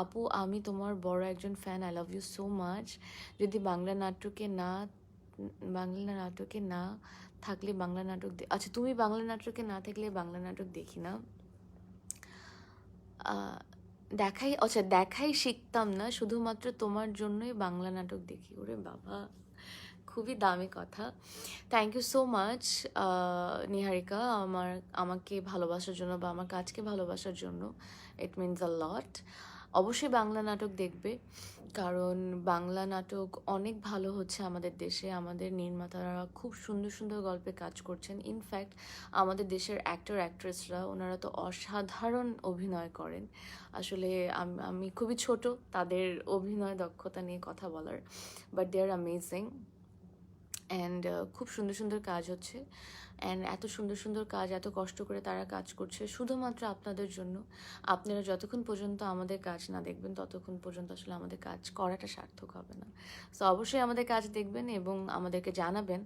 আপু, আমি তোমার বড় একজন fan, I love you so much. যদি বাংলা নাটকে না থাকলে বাংলা নাটক আচ্ছা, তুমি বাংলা নাটকে না থাকলে বাংলা নাটক দেখি না। দেখাই শিখতাম না, শুধুমাত্র তোমার জন্যই বাংলা নাটক দেখি। ওরে বাবা, খুবই দামি কথা। থ্যাংক ইউ সো মাচ নিহারিকা, আমাকে ভালোবাসার জন্য বা আমার কাজকে ভালোবাসার জন্য। ইট মিনস আ লট। অবশ্যই বাংলা নাটক দেখবে, কারণ বাংলা নাটক অনেক ভালো হচ্ছে আমাদের দেশে। আমাদের নির্মাতারা খুব সুন্দর সুন্দর গল্পে কাজ করছেন। ইনফ্যাক্ট আমাদের দেশের অ্যাক্টর অ্যাক্ট্রেসরা, ওনারা তো অসাধারণ অভিনয় করেন। আসলে আমি খুবই ছোট তাদের অভিনয় দক্ষতা নিয়ে কথা বলার, but they are amazing. And খুব সুন্দর সুন্দর কাজ হচ্ছে। অ্যান্ড এত সুন্দর সুন্দর কাজ, এত কষ্ট করে তারা কাজ করছে শুধুমাত্র আপনাদের জন্য। আপনারা যতক্ষণ পর্যন্ত আমাদের কাজ না দেখবেন, ততক্ষণ পর্যন্ত আসলে আমাদের কাজ করাটা সার্থক হবে না। সো অবশ্যই আমাদের কাজ দেখবেন এবং আমাদেরকে জানাবেন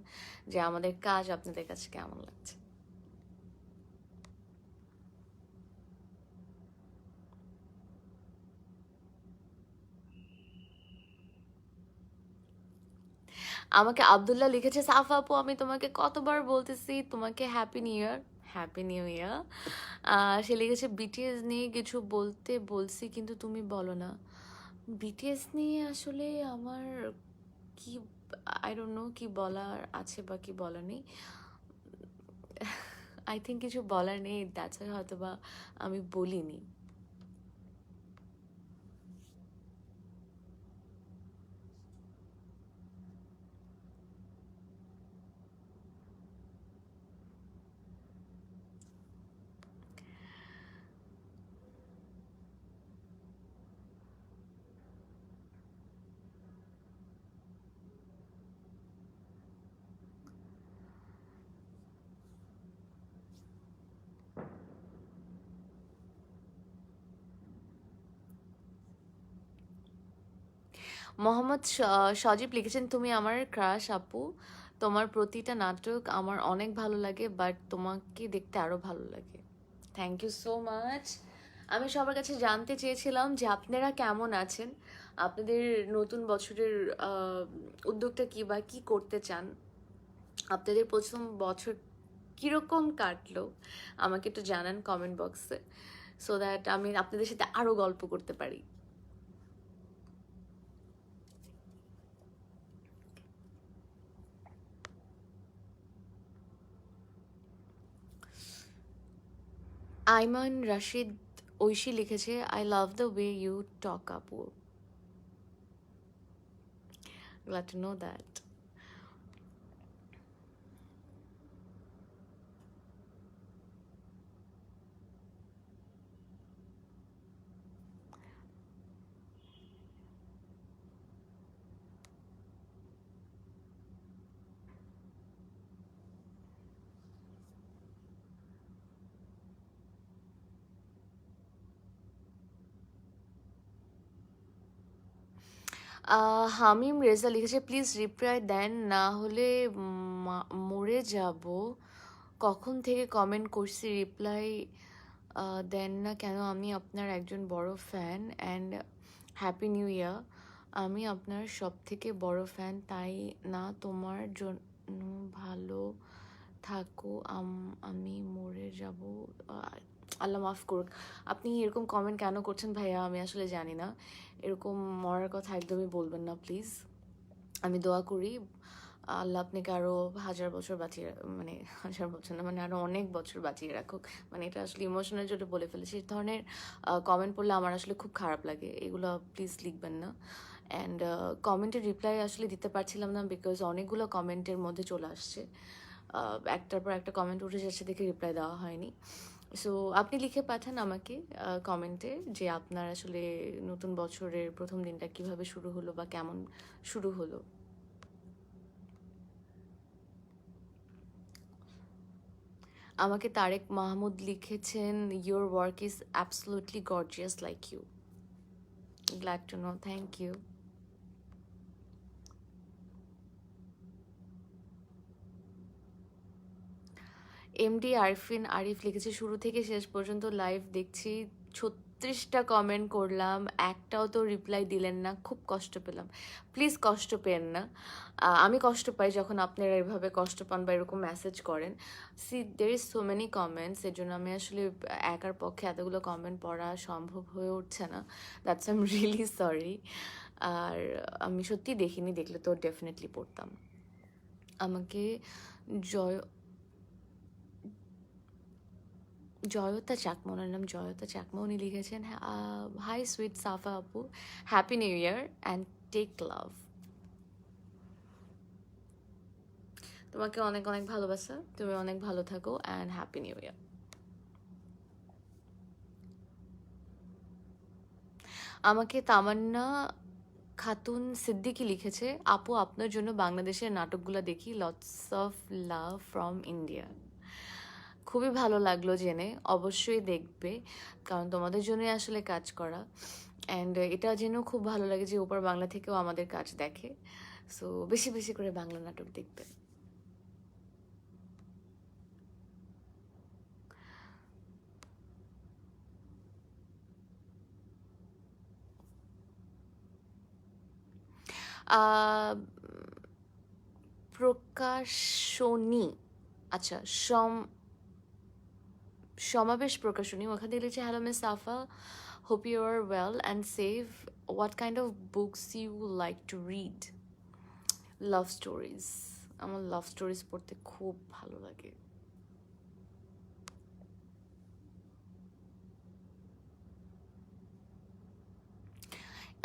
যে আমাদের কাজ আপনাদের কাছে কেমন লাগছে। আমাকে আব্দুল্লাহ লিখেছে, সাফা আপু, আমি তোমাকে কতবার বলতেছি তোমাকে happy new year. Happy new year. সে লিখেছে, বিটিএস নিয়ে কিছু বলতে বলছি কিন্তু তুমি বলো না। বিটিএস নিয়ে আসলে আমার কি, আই ডোন্ট নো কি বলার আছে বা কি বলার নেই। আই থিঙ্ক কিছু বলার নেই, দ্যাটস হয়তো বা আমি বলিনি। মোহাম্মদ সজীব লিখেছেন, তুমি আমার ক্রাশ আপু, তোমার প্রতিটা নাটক আমার অনেক ভালো লাগে, বাট তোমাকে দেখতে আরো ভালো লাগে। Thank you so much. আমি সবার কাছে জানতে চেয়েছিলাম যে আপনারা কেমন আছেন, আপনাদের নতুন বছরের উদ্যোগটা কী বা কী করতে চান, আপনাদের প্রথম বছর কীরকম কাটলো আমাকে একটু জানান কমেন্ট বক্সে, সো দ্যাট আমি আপনাদের সাথে আরও গল্প করতে পারি। আইমান রাশিদ ঐশী লিখেছে, I love the way you talk আপু। Glad to know that. হামিম রেজা লিখেছে প্লিজ রিপ্লাই দেন, না হলে মরে যাব। কখন থেকে কমেন্ট করছি, রিপ্লাই দেন না কেন? আমি আপনার একজন বড় ফ্যান অ্যান্ড হ্যাপি নিউ ইয়ার। আমি আপনার সব থেকে বড় ফ্যান, তাই না তোমার জন্য ভালো থাকো, আমি মরে যাব। আল্লাহ মাফ করুক, আপনি এরকম কমেন্ট কেন করছেন ভাইয়া? আমি আসলে জানি না, এরকম মরার কথা একদমই বলবেন না প্লিজ। আমি দোয়া করি আল্লাহ আপনাকে আরও 1000 বছর বাঁচিয়ে, মানে 1000 বছর না, মানে আরও অনেক বছর বাঁচিয়ে রাখুক। মানে এটা আসলে ইমোশনের জন্য বলে ফেলেছি। এই ধরনের কমেন্ট পড়লে আমার আসলে খুব খারাপ লাগে, এগুলো প্লিজ লিখবেন না। অ্যান্ড কমেন্টের রিপ্লাই আসলে দিতে পারছিলাম না বিকজ অনেকগুলো কমেন্টের মধ্যে চলে আসছে, একটার পর একটা কমেন্ট উঠে যাচ্ছে দেখে রিপ্লাই দেওয়া হয়নি। সো আপনি লিখে পাঠান আমাকে কমেন্টে যে আপনার আসলে নতুন বছরের প্রথম দিনটা কিভাবে শুরু হলো বা কেমন শুরু হলো। আমাকে তারেক মাহমুদ লিখেছেন your work is absolutely gorgeous like you. Glad to know, thank you. MD Arfin Arif লিখেছে শুরু থেকে শেষ পর্যন্ত লাইভ দেখছি, 36টা কমেন্ট করলাম, একটাও তো রিপ্লাই দিলেন না, খুব কষ্ট পেলাম। প্লিজ কষ্ট পেন না, আমি কষ্ট পাই যখন আপনারা এভাবে কষ্ট পান বা এরকম মেসেজ করেন। See there is so many comments, এর জন্য আমি আসলে একার পক্ষে এতগুলো কমেন্ট পড়া সম্ভব হয়ে উঠছে না। That's I am really sorry. আর আমি সত্যি দেখিনি, দেখলে তো ডেফিনেটলি পড়তাম। আমাকে জয় জয়তা চাকমা, ওনার নাম জয়তা চাকমা, উনি লিখেছেন হাই সুইট সাফা আপু, happy new year and take love. তোমাকে অনেক অনেক ভালোবাসা, তুমি অনেক ভালো থাকো অ্যান্ড হ্যাপি নিউ ইয়ার। আমাকে তামান্না খাতুন সিদ্দিকি লিখেছে আপু আপনার জন্য বাংলাদেশের নাটকগুলো দেখি, lots of love from India. খুবই ভালো লাগলো জেনে, অবশ্যই দেখবে, কারণ তোমাদের জন্যই আসলে কাজ করা। অ্যান্ড এটা জেনেও খুব ভালো লাগে যে ওপার বাংলা থেকেও আমাদের কাজ দেখে। সো বেশি বেশি করে বাংলা নাটক দেখবে। আহ, প্রকাশনী, আচ্ছা সমাবেশ প্রকাশনী, ওখান থেকে লিখছে hello miss Safa, hope you are well and safe, what kind of books you like to read? Love stories, আমার লাভ স্টোরিজ পড়তে খুব ভালো লাগে।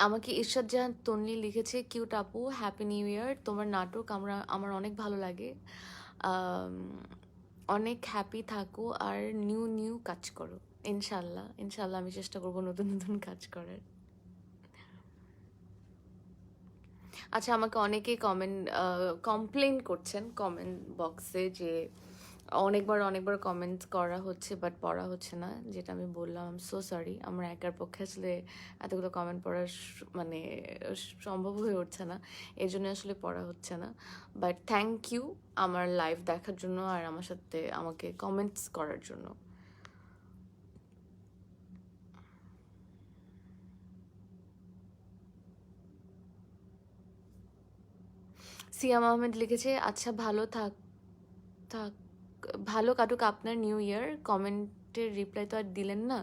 আমাকে ইরশাদ জাহান তন্নি লিখেছে কিউট আপু, হ্যাপি নিউ ইয়ার, তোমার নাটক আমার অনেক ভালো লাগে, আম, অনেক হ্যাপি থাকো আর নিউ নিউ কাজ করো। ইনশাল্লাহ ইনশাল্লাহ আমি চেষ্টা করবো নতুন নতুন কাজ করার। আচ্ছা, আমাকে অনেকেই কমপ্লেন করছেন কমেন্ট বক্সে যে অনেকবার অনেকবার কমেন্ট করা হচ্ছে বাট পড়া হচ্ছে না, যেটা আমি বললাম সো সরি, আমার একার পক্ষে আসলে এতগুলো কমেন্ট পড়া মানে সম্ভব হয়ে উঠছে না, এই জন্য আসলে পড়া হচ্ছে না। বাট থ্যাংক ইউ আমার লাইভ দেখার জন্য আর আমার সাথে আমাকে কমেন্টস করার জন্য। সিয়াম আহমেদ লিখেছে আচ্ছা ভালো থাক থাক ভালো কাটুক আপনার নিউ ইয়ার, কমেন্টের রিপ্লাই তো আর দিলেন না,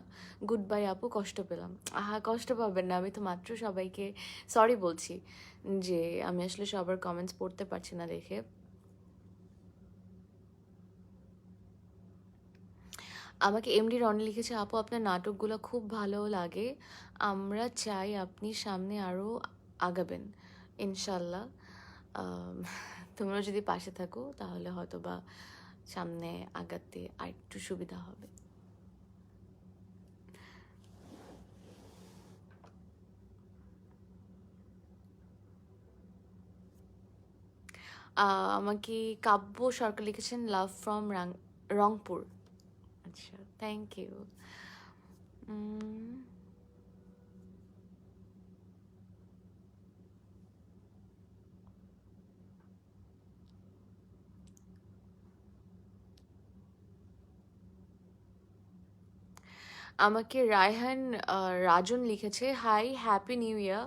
গুড বাই আপু, কষ্ট পেলাম। আহা, কষ্ট পাবেন না, আমি তো মাত্র সবাইকে সরি বলছি যে আমি আসলে সবার কমেন্টস পড়তে পারছি না দেখে। আমাকে এমডি রনি লিখেছে আপু আপনার নাটকগুলো খুব ভালো লাগে, আমরা চাই আপনি সামনে আরও আগাবেন ইনশাল্লাহ। আম, তোমরা যদি পাশে থাকো তাহলে হয়তো বা সামনে আগাতে আর একটু সুবিধা হবে। আমাকে কাব্য সরকার লিখেছেন লাভ ফ্রম রংপুর। আচ্ছা, থ্যাংক ইউ। আমাকে রায়হান রাজন লিখেছে, hi, happy new year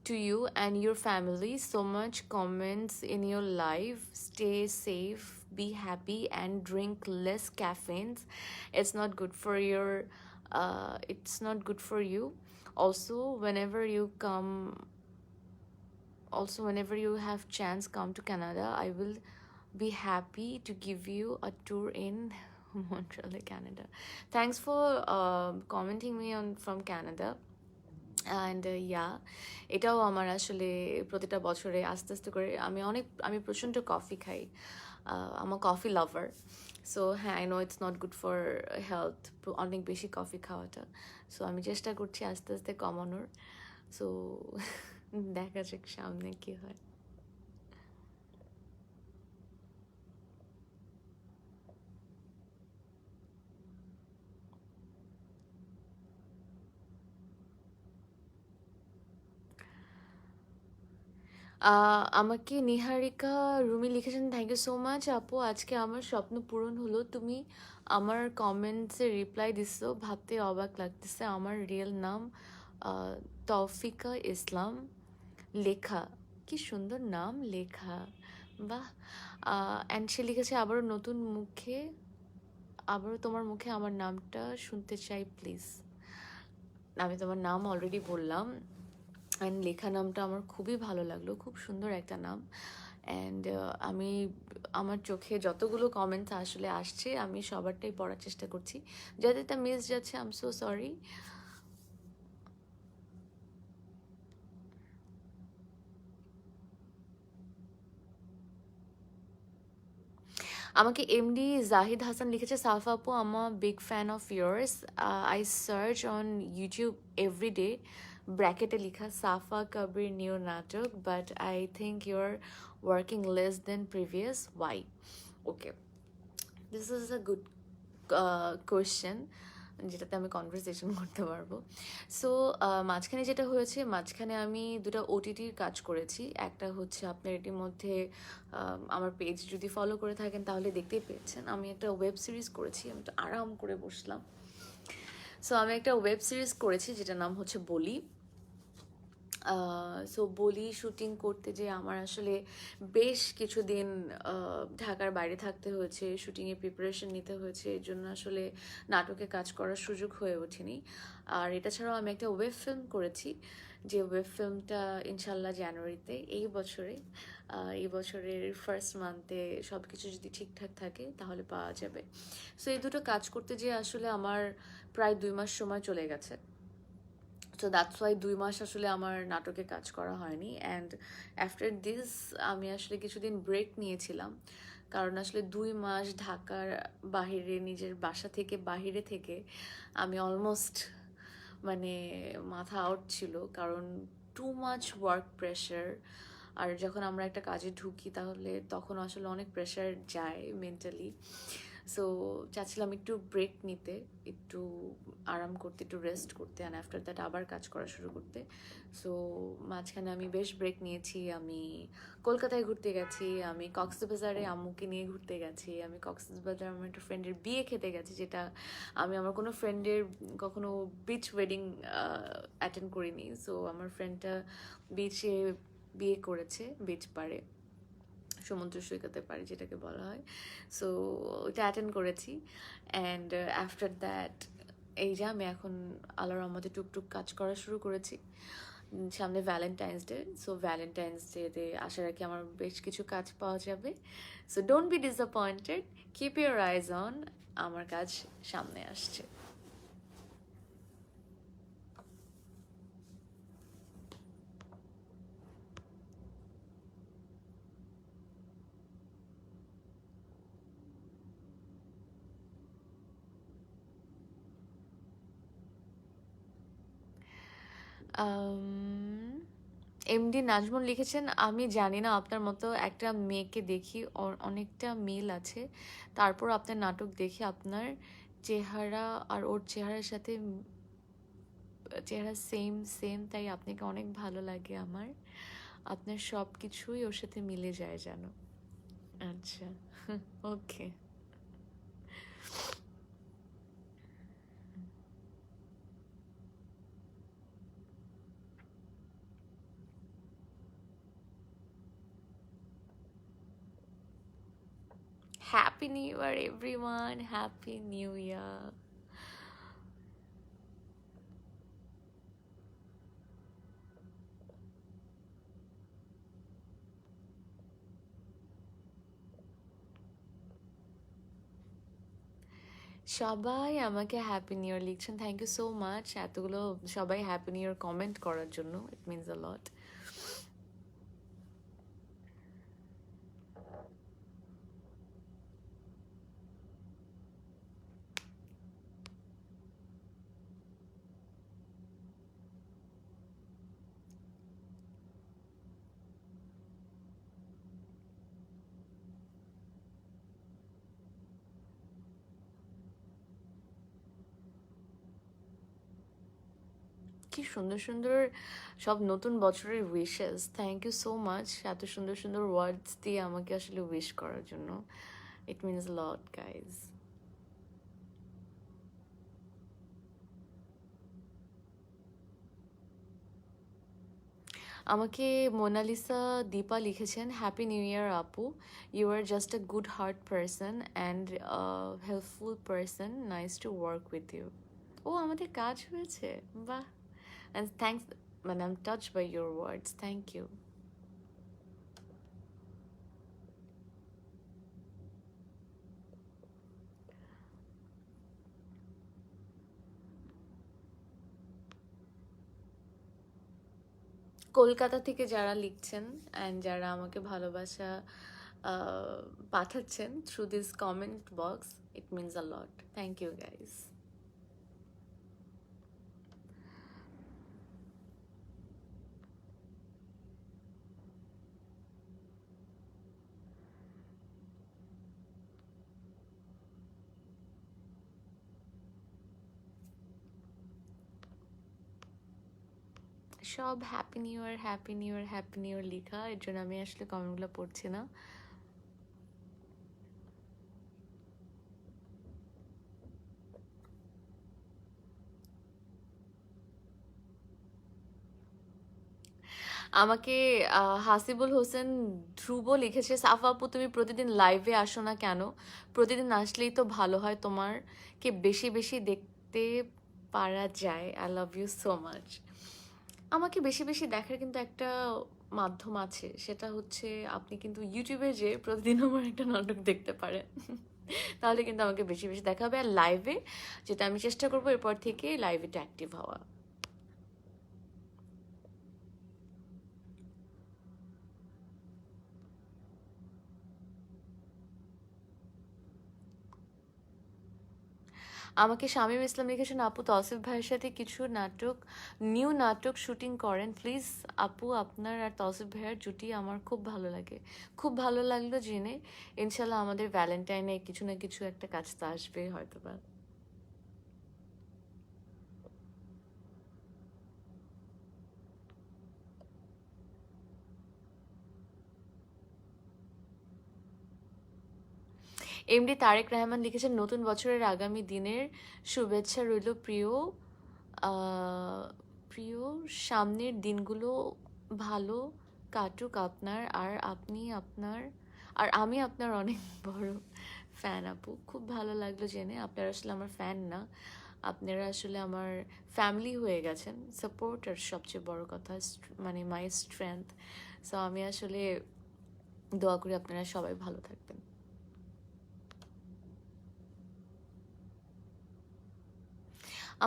to you and your family. So much comments in your life. Stay safe, be happy, and drink less caffeines. It's not good for your. It's not good for you. Also, whenever you come, also whenever you have chance, come to Canada. I will be happy to give you a tour in Montreal, Canada. Thanks for commenting me on from Canada. And yeah, এটাও আমার আসলে প্রতিটা বছরে আস্তে আস্তে করে আমি প্রচণ্ড কফি খাই। আমার কফি লাভার। সো হ্যাঁ, I know it's not good for health অনেক বেশি কফি খাওয়াটা। সো আমি চেষ্টা করছি আস্তে আস্তে কমানোর। সো দেখা যাক সামনে কী হয়। আমাকে নিহারিকা রুমি লিখেছেন, থ্যাংক ইউ সো মাচ আপু, আজকে আমার স্বপ্ন পূরণ হলো। তুমি আমার কমেন্টসে রিপ্লাই দিছো, ভাবতে অবাক লাগতেছে। আমার রিয়েল নাম তৌফিকা ইসলাম। লেখা, কি সুন্দর নাম, লেখা, বাহ। অ্যান্ড সে লিখেছে, আবারও তোমার মুখে আমার নামটা শুনতে চাই প্লিজ। আমি তোমার নাম অলরেডি বললাম। অ্যান্ড লেখা নামটা আমার খুবই ভালো লাগলো, খুব সুন্দর একটা নাম। অ্যান্ড আমি আমার চোখে যতগুলো কমেন্টস আসলে আসছে আমি সবারটাই পড়ার চেষ্টা করছি। যাদেরটা মিস যাচ্ছে, আই এম সো সরি। আমাকে এমডি জাহিদ হাসান লিখেছে, সাফা আপু, I'm a big fan of yours. I search on YouTube every day, ব্র্যাকেটে লিখা সাফা কবির নিউ নাটক, but I think your working less then previous, why? Okay, this is a good question, যেটাতে আমি কনভারসেশন করতে পারবো। সো মাঝখানে যেটা হয়েছে, মাঝখানে আমি দুটো ওটিটির কাজ করেছি। একটা হচ্ছে আপনার এটির মধ্যে আমার পেজ যদি ফলো করে থাকেন তাহলে দেখতেই পেয়েছেন, আমি একটা ওয়েব সিরিজ করেছি। আমি তো আরাম করে বসলাম। সো আমি একটা ওয়েব সিরিজ করেছি যেটার নাম হচ্ছে বলি। সো বলি শুটিং করতে যে আমার আসলে বেশ কিছুদিন ঢাকার বাইরে থাকতে হয়েছে, শুটিংয়ে প্রিপারেশন নিতে হয়েছে, এর জন্য আসলে নাটকে কাজ করার সুযোগ হয়ে ওঠেনি। আর এটা ছাড়াও আমি একটা ওয়েব ফিল্ম করেছি, যে ওয়েব ফিল্মটা ইনশাল্লাহ জানুয়ারিতে এই বছরের ফার্স্ট মান্থে সব কিছু যদি ঠিকঠাক থাকে তাহলে পাওয়া যাবে। সো এই দুটো কাজ করতে যেয়ে আসলে আমার প্রায় 2 মাস সময় চলে গেছে। তো দ্যাটস ওয়াই 2 মাস আসলে আমার নাটকে কাজ করা হয়নি। অ্যান্ড আফটার দিস আমি আসলে কিছুদিন ব্রেক নিয়েছিলাম, কারণ আসলে 2 মাস ঢাকার বাহিরে, নিজের বাসা থেকে বাহিরে থেকে আমি অলমোস্ট মানে মাথা আউট ছিল, কারণ টু মাচ ওয়ার্ক প্রেশার। আর যখন আমরা একটা কাজে ঢুকি তাহলে তখন আসলে অনেক প্রেশার যায় মেন্টালি। সো চাচ্ছিলাম একটু ব্রেক নিতে, একটু আরাম করতে, একটু রেস্ট করতে, অ্যান্ড আফটার দ্যাট আবার কাজ করা শুরু করতে। সো মাঝখানে আমি বেশ ব্রেক নিয়েছি। আমি কলকাতায় ঘুরতে গেছি, আমি কক্সবাজারে আম্মুকে নিয়ে ঘুরতে গেছি, আমি কক্সবাজারে আমার একটা ফ্রেন্ডের বিয়ে খেতে গেছি, যেটা আমি আমার কোনো ফ্রেন্ডের কখনো বিচ ওয়েডিং অ্যাটেন্ড করিনি। সো আমার ফ্রেন্ডটা বিচে বিয়ে করেছে, বিচ পাড়ে, সমুদ্র সৈকতের পাড়ে যেটাকে বলা হয়। সো ওটা অ্যাটেন্ড করেছি। অ্যান্ড আফটার দ্যাট এই যে আমি এখন আল্লাহর রহমতে টুকটুক কাজ করা শুরু করেছি। সামনে ভ্যালেন্টাইন্স ডে, সো ভ্যালেন্টাইন্স ডেতে আশা রাখি আমার বেশ কিছু কাজ পাওয়া যাবে। So don't be disappointed, keep your eyes on, আমার কাজ সামনে আসছে। এমডি নাজমুল লিখেছেন, আমি জানি না, আপনার মতো একটা মেয়েকে দেখি, অনেকটা মিল আছে, তারপর আপনার নাটক দেখি, আপনার চেহারা আর ওর চেহারার সাথে চেহারা সেম সেম, তাই আপনাকে অনেক ভালো লাগে আমার। আপনার সব কিছুই ওর সাথে মিলে যায় জানো। আচ্ছা, okay. 。Happy new year everyone, happy new year. সবাই আমাকে হ্যাপি নিউ ইয়ার লিখছেন, থ্যাংক ইউ সো মাচ। এতগুলো সবাই হ্যাপি নিউ ইয়ার কমেন্ট করার জন্য, ইট মিনস আ লট। কি সুন্দর সুন্দর সব নতুন বছরের wishes, thank you so much এত সুন্দর সুন্দর ওয়ার্ডস দিয়ে আমাকে আসলে উইশ করার জন্য, ইট মিনস লট গাইজ। আমাকে মোনালিসা দীপা লিখেছেন, হ্যাপি নিউ ইয়ার আপু, you are just a good heart person and helpful person, nice to work with you. ও আমাদের কাজ হয়েছে, বাহ, অ্যান্ড থ্যাংকস, মানে I am touch by your words, thank you. Kolkata থেকে যারা লিখছেন অ্যান্ড যারা আমাকে ভালোবাসা পাঠাচ্ছেন through this comment box, it means a lot, thank you guys. সব happy new year, happy new year, happy new year লেখা, এর জন্য আমি আসলে কমেন্টগুলো পড়ছি না। আমাকে হাসিবুল হোসেন ধ্রুব লিখেছে, সাফা আপু তুমি প্রতিদিন লাইভে আসো না কেন? প্রতিদিন আসলেই তো ভালো হয়, তোমারকে বেশি বেশি দেখতে পারা যায়। I love you so much. আমাকে বেশি বেশি দেখার কিন্তু একটা মাধ্যম আছে, সেটা হচ্ছে আপনি কিন্তু ইউটিউবে যে প্রতিদিন আমার একটা নাটক দেখতে পারেন, তাহলে কিন্তু আমাকে বেশি বেশি দেখা হবে। আর লাইভে, যেটা আমি চেষ্টা করবো এরপর থেকে, লাইভে অ্যাক্টিভ হওয়া। আমাকে শামীম ইসলাম লিখেছেন, আপু তৌসিফ ভাইয়ের সাথে কিছু নিউ নাটক শুটিং করেন প্লিজ। আপু আপনার আর তৌসিফ ভাইয়ের জুটি আমার খুব ভালো লাগে। খুব ভালো লাগলো জেনে। ইনশাল্লাহ আমাদের ভ্যালেন্টাইনে কিছু না কিছু একটা কাজ তো আসবে হয়তো বা। এমডি তারেক রহমান লিখেছেন, নতুন বছরের আগামী দিনের শুভেচ্ছা রইল প্রিয়। আহ, প্রিয়, সামনের দিনগুলো ভালো কাটুক আপনার, আর আমি আপনার অনেক বড় ফ্যান আপু। খুব ভালো লাগলো জেনে। আপনারা আসলে আমার ফ্যান না, আপনারা আসলে আমার ফ্যামিলি হয়ে গেছেন। সাপোর্ট আর সবচেয়ে বড় কথা, মানে মাই স্ট্রেংথ। সো আমি আসলে দোয়া করি আপনারা সবাই ভালো থাকবেন।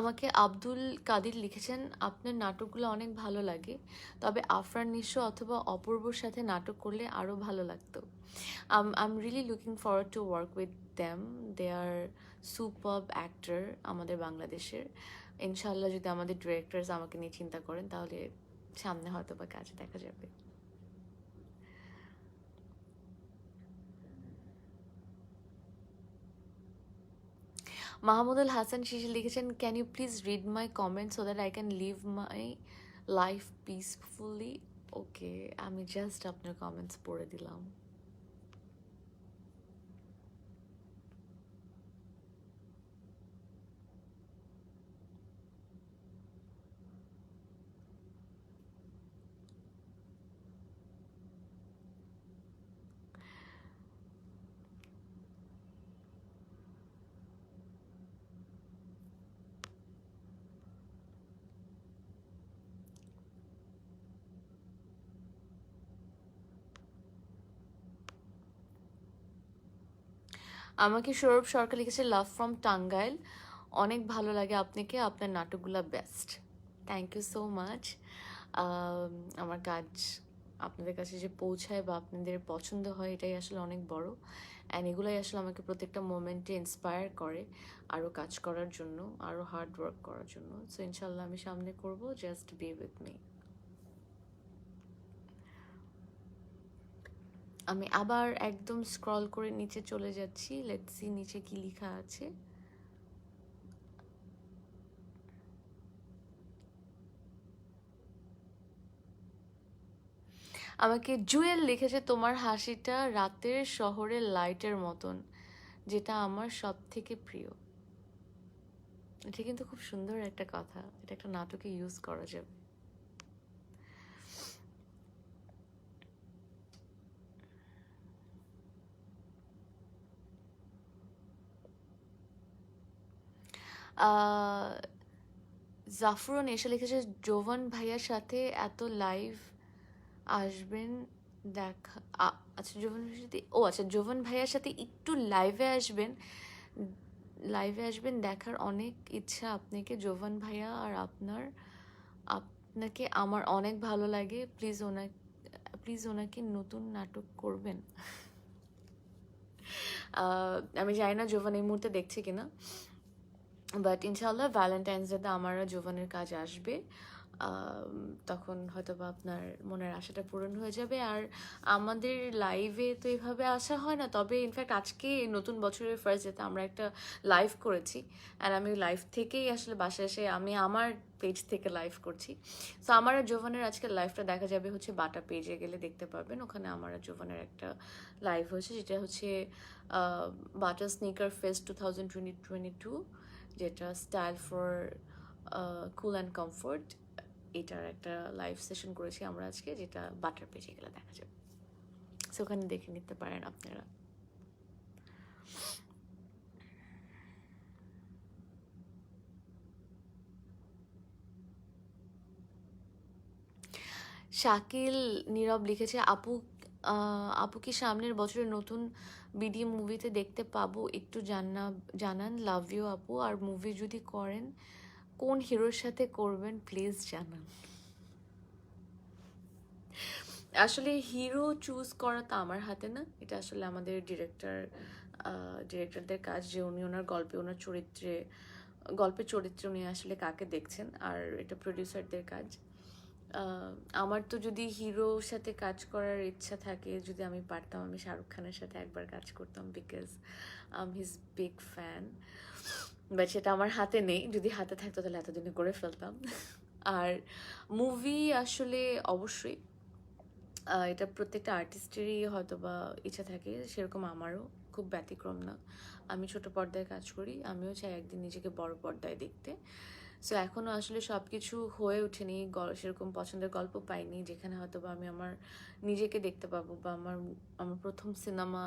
আমাকে আব্দুল কাদির লিখেছেন, আপনার নাটকগুলো অনেক ভালো লাগে, তবে আফরান নিশো অথবা অপূর্বর সাথে নাটক করলে আরও ভালো লাগতো। I'm really looking forward to work with them. They are superb actor আমাদের বাংলাদেশের। ইনশাল্লাহ যদি আমাদের ডিরেক্টরস আমাকে নিয়ে চিন্তা করেন, তাহলে সামনে হয়তো বা কাজ দেখা যাবে। মাহমুদুল হাসান শিশি লিখেছেন, can you please read my comment so that I can live my life peacefully. Okay, আমি জাস্ট আপনার কমেন্টস পড়ে দিলাম। আমাকে সৌরভ সরকার লিখেছে লাভ ফ্রম টাঙ্গাইল, অনেক ভালো লাগে আপনাকে, আপনার নাটকগুলো best. Thank you so much. আমার কাজ আপনাদের কাছে যে পৌঁছায় বা আপনাদের পছন্দ হয় এটাই আসলে অনেক বড়, অ্যান্ড এগুলোই আসলে আমাকে প্রত্যেকটা মোমেন্টে ইন্সপায়ার করে আরও কাজ করার জন্য, আরও হার্ড ওয়ার্ক করার জন্য। সো ইনশাল্লাহ আমি সামনে করব, জাস্ট বি উইথ মি। আমি আবার একদম স্ক্রল করে নিচে চলে যাচ্ছি, লেটস সি নিচে কি লেখা আছে। আমাকে জুয়েল লিখেছে তোমার হাসিটা রাতের শহরের লাইটের মতন, যেটা আমার সব থেকে প্রিয়। এটা কিন্তু খুব সুন্দর একটা কথা, এটা একটা নাটকে ইউজ করা যাবে। জাফরন এসে লিখেছে জোভান ভাইয়ার সাথে এত লাইভ আসবেন দেখা। আচ্ছা জোভান ভাইয়ার সাথে, ও আচ্ছা জোভান ভাইয়ার সাথে একটু লাইভে আসবেন, লাইভে আসবেন, দেখার অনেক ইচ্ছা আপনাকে জোভান ভাইয়া। আর আপনাকে আমার অনেক ভালো লাগে, প্লিজ ওনাকে নতুন নাটক করবেন। আমি জানি না জোভান এই মুহূর্তে দেখছে কিনা, বাট ইনশাল্লাহ ভ্যালেন্টাইন্স ডেতে আমার জোভানের কাজ আসবে। তখন হয়তো বা আপনার মনের আশাটা পূরণ হয়ে যাবে। আর আমাদের লাইভে তো এভাবে আসা হয় না, তবে ইনফ্যাক্ট আজকে নতুন বছরের ফার্স্ট ডেতে আমরা একটা লাইভ করেছি, অ্যান্ড আমি লাইভ থেকেই আসলে বাসায় এসে আমি আমার পেজ থেকে লাইভ করছি। সো আমার আর জোভানের আজকের লাইভটা দেখা যাবে হচ্ছে বাটা পেজে গেলে দেখতে পাবেন, ওখানে আমার আর জোভানের একটা লাইভ হয়েছে, যেটা হচ্ছে বাটা স্নিকার ফেস্ট 2022, যেটা style for cool and comfort, এটার একটা লাইভ সেশন করেছি আমরা আজকে, যেটা বাটার পেজে গেলে দেখা যাবে। সো ওখানে দেখে নিতে পারেন আপনারা। শাকিল নীরব লিখেছে আপু কি সামনের বছরের নতুন বিডি মুভিতে দেখতে পাবো, একটু জানান, লাভ ইউ আপু। আর মুভি যদি করেন কোন হিরোর সাথে করবেন প্লিজ জানান। আসলে হিরো চুজ করা তো আমার হাতে না, এটা আসলে আমাদের ডিরেক্টরদের কাজ, যে উনি ওনার গল্পের চরিত্রে উনি আসলে কাকে দেখছেন, আর এটা প্রডিউসারদের কাজ। আমার তো যদি হিরোর সাথে কাজ করার ইচ্ছা থাকে, যদি আমি পারতাম আমি শাহরুখ খানের সাথে একবার কাজ করতাম, because his big fan, but সেটা আমার হাতে নেই, যদি হাতে থাকতো তাহলে এতদিনে করে ফেলতাম। আর মুভি আসলে অবশ্যই এটা প্রত্যেকটা আর্টিস্টেরই হয়তো বা ইচ্ছা থাকে, সেরকম আমারও খুব ব্যতিক্রম না। আমি ছোট পর্দায় কাজ করি, আমিও চাই একদিন নিজেকে বড় পর্দায় দেখতে। সো এখনও আসলে সব কিছু হয়ে ওঠেনি, সেরকম পছন্দের গল্প পাইনি যেখানে হয়তো বা আমি আমার নিজেকে দেখতে পাবো, বা আমার আমার প্রথম সিনেমা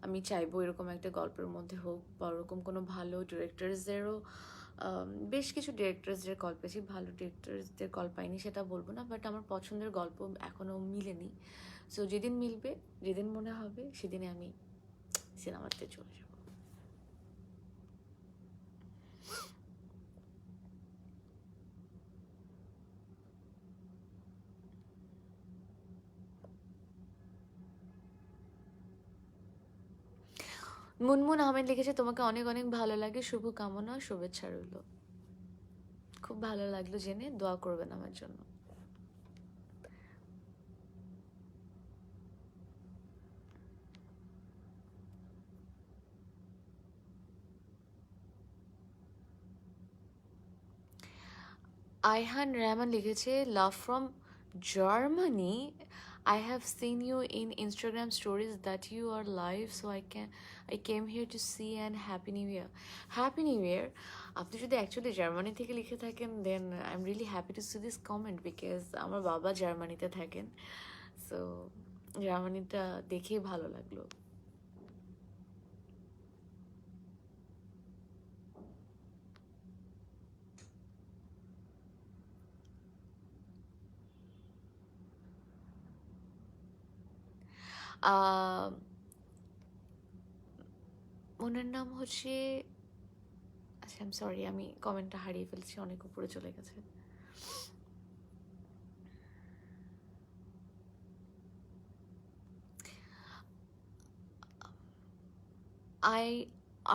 আমি চাইবো এরকম একটা গল্পের মধ্যে হোক, বা ওরকম কোনো ভালো ডিরেক্টরসদেরও, বেশ কিছু ডিরেক্টরসদের কল পেয়েছি, ভালো ডিরেক্টরসদের কল পাইনি সেটা বলবো না, বাট আমার পছন্দের গল্প এখনও মিলেনি। সো যেদিন মিলবে, যেদিন মনে হবে, সেদিনে আমি সিনেমাতে চলে যাব। মুনমুন আহমেদ লিখেছে তোমাকে অনেক অনেক ভালো লাগে, শুভ কামনা, শুভেচ্ছা রইল। খুব ভালো লাগলো জেনে, দোয়া করবেন আমার জন্য। আইহান রহমান লিখেছে love from Germany, I have seen you in Instagram stories that you are live, so I came here to see, and happy new year. Happy new year. আপনি যদি অ্যাকচুয়ালি জার্মানি থেকে লিখে থাকেন, then I am really happy to see this comment, because আমার বাবা জার্মানিতে থাকেন। সো জার্মানিটা দেখেই ভালো লাগলো। ওনার নাম হচ্ছে, আচ্ছা আই এম সরি, আমি কমেন্টটা হারিয়ে ফেলছি, অনেক উপরে চলে গেছে।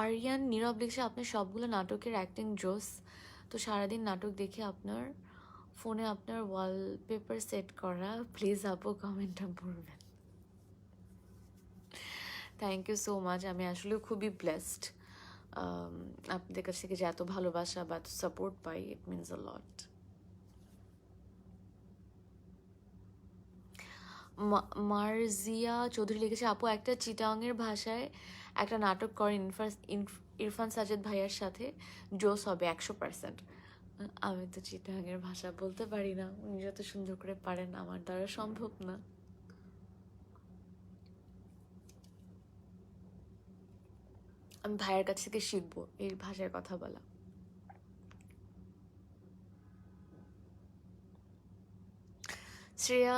আরিয়ান নীরব লিখছে, আপনার সবগুলো নাটকের অ্যাক্টিং জোস, তো সারাদিন নাটক দেখে আপনার ফোনে আপনার ওয়ালপেপার সেট করা, প্লিজ আপু কমেন্টটা পড়বেন। থ্যাংক ইউ সো মাচ, আমি আসলে খুবই ব্লেসড আপনাদের কাছ থেকে যে এত ভালোবাসা বা সাপোর্ট পাই, it means a lot. Marjia Chowdhury লিখেছে, আপু একটা চিটাংয়ের ভাষায় একটা নাটক করেন ইরফান সাজেদ ভাইয়ার সাথে, জোস হবে 100%। আমি তো চিটাংয়ের ভাষা বলতে পারি না, উনি যত সুন্দর করে পারেন আমার দ্বারা সম্ভব না। আমি ভাইয়ের কাছ থেকে শিখবো এই ভাষায় কথা বলা। শ্রেয়া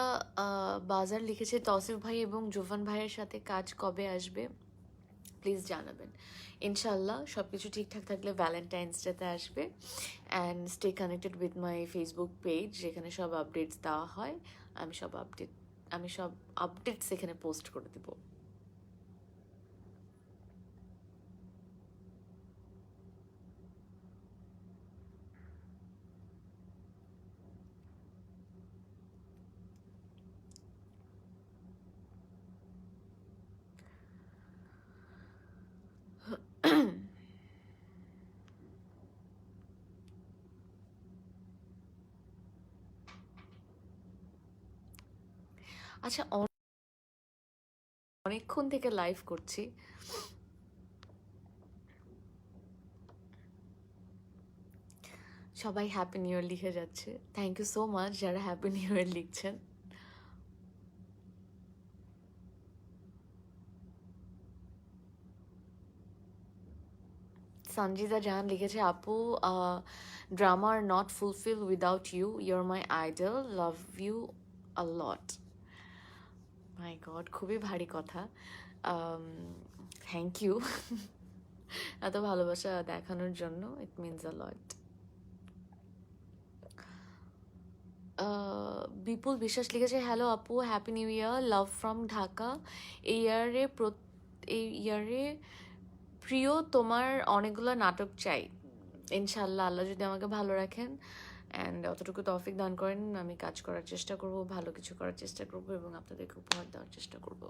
বাজার লিখেছে, তৌসিফ ভাই এবং জোভান ভাইয়ের সাথে কাজ কবে আসবে প্লিজ জানাবেন। ইনশাল্লাহ সব কিছু ঠিকঠাক থাকলে ভ্যালেন্টাইন্স ডেতে আসবে। And stay connected with my Facebook page, যেখানে সব আপডেটস দেওয়া হয়। আমি সব আপডেটস এখানে পোস্ট করে দেব। আচ্ছা, অনেকক্ষণ থেকে লাইভ করছি, সবাই হ্যাপি নিউ ইয়ার লিখে যাচ্ছে। থ্যাংক ইউ সো মাচ যারা হ্যাপি নিউ ইয়ার লিখছেন। সঞ্জিতা জাহান লিখেছে, আপু drama are not fulfill without you, your my idol, love you a lot. My god, খুবই ভারী কথা। থ্যাংক ইউ এত ভালোবাসা দেখানোর জন্য, ইট মিনস আ লট। বিপুল বিশ্বাস লিখেছে, হ্যালো আপু, happy new year, love from Dhaka. এই ইয়ারে প্রিয় তোমার অনেকগুলো নাটক চাই, ইনশাল্লাহ আল্লাহ যদি আমাকে ভালো রাখেন অ্যান্ড অতটুকু তৌফিক দান করেন, আমি কাজ করার চেষ্টা করব, ভালো কিছু করার চেষ্টা করব এবং আপনাদেরকে উপহার দেওয়ার চেষ্টা করব।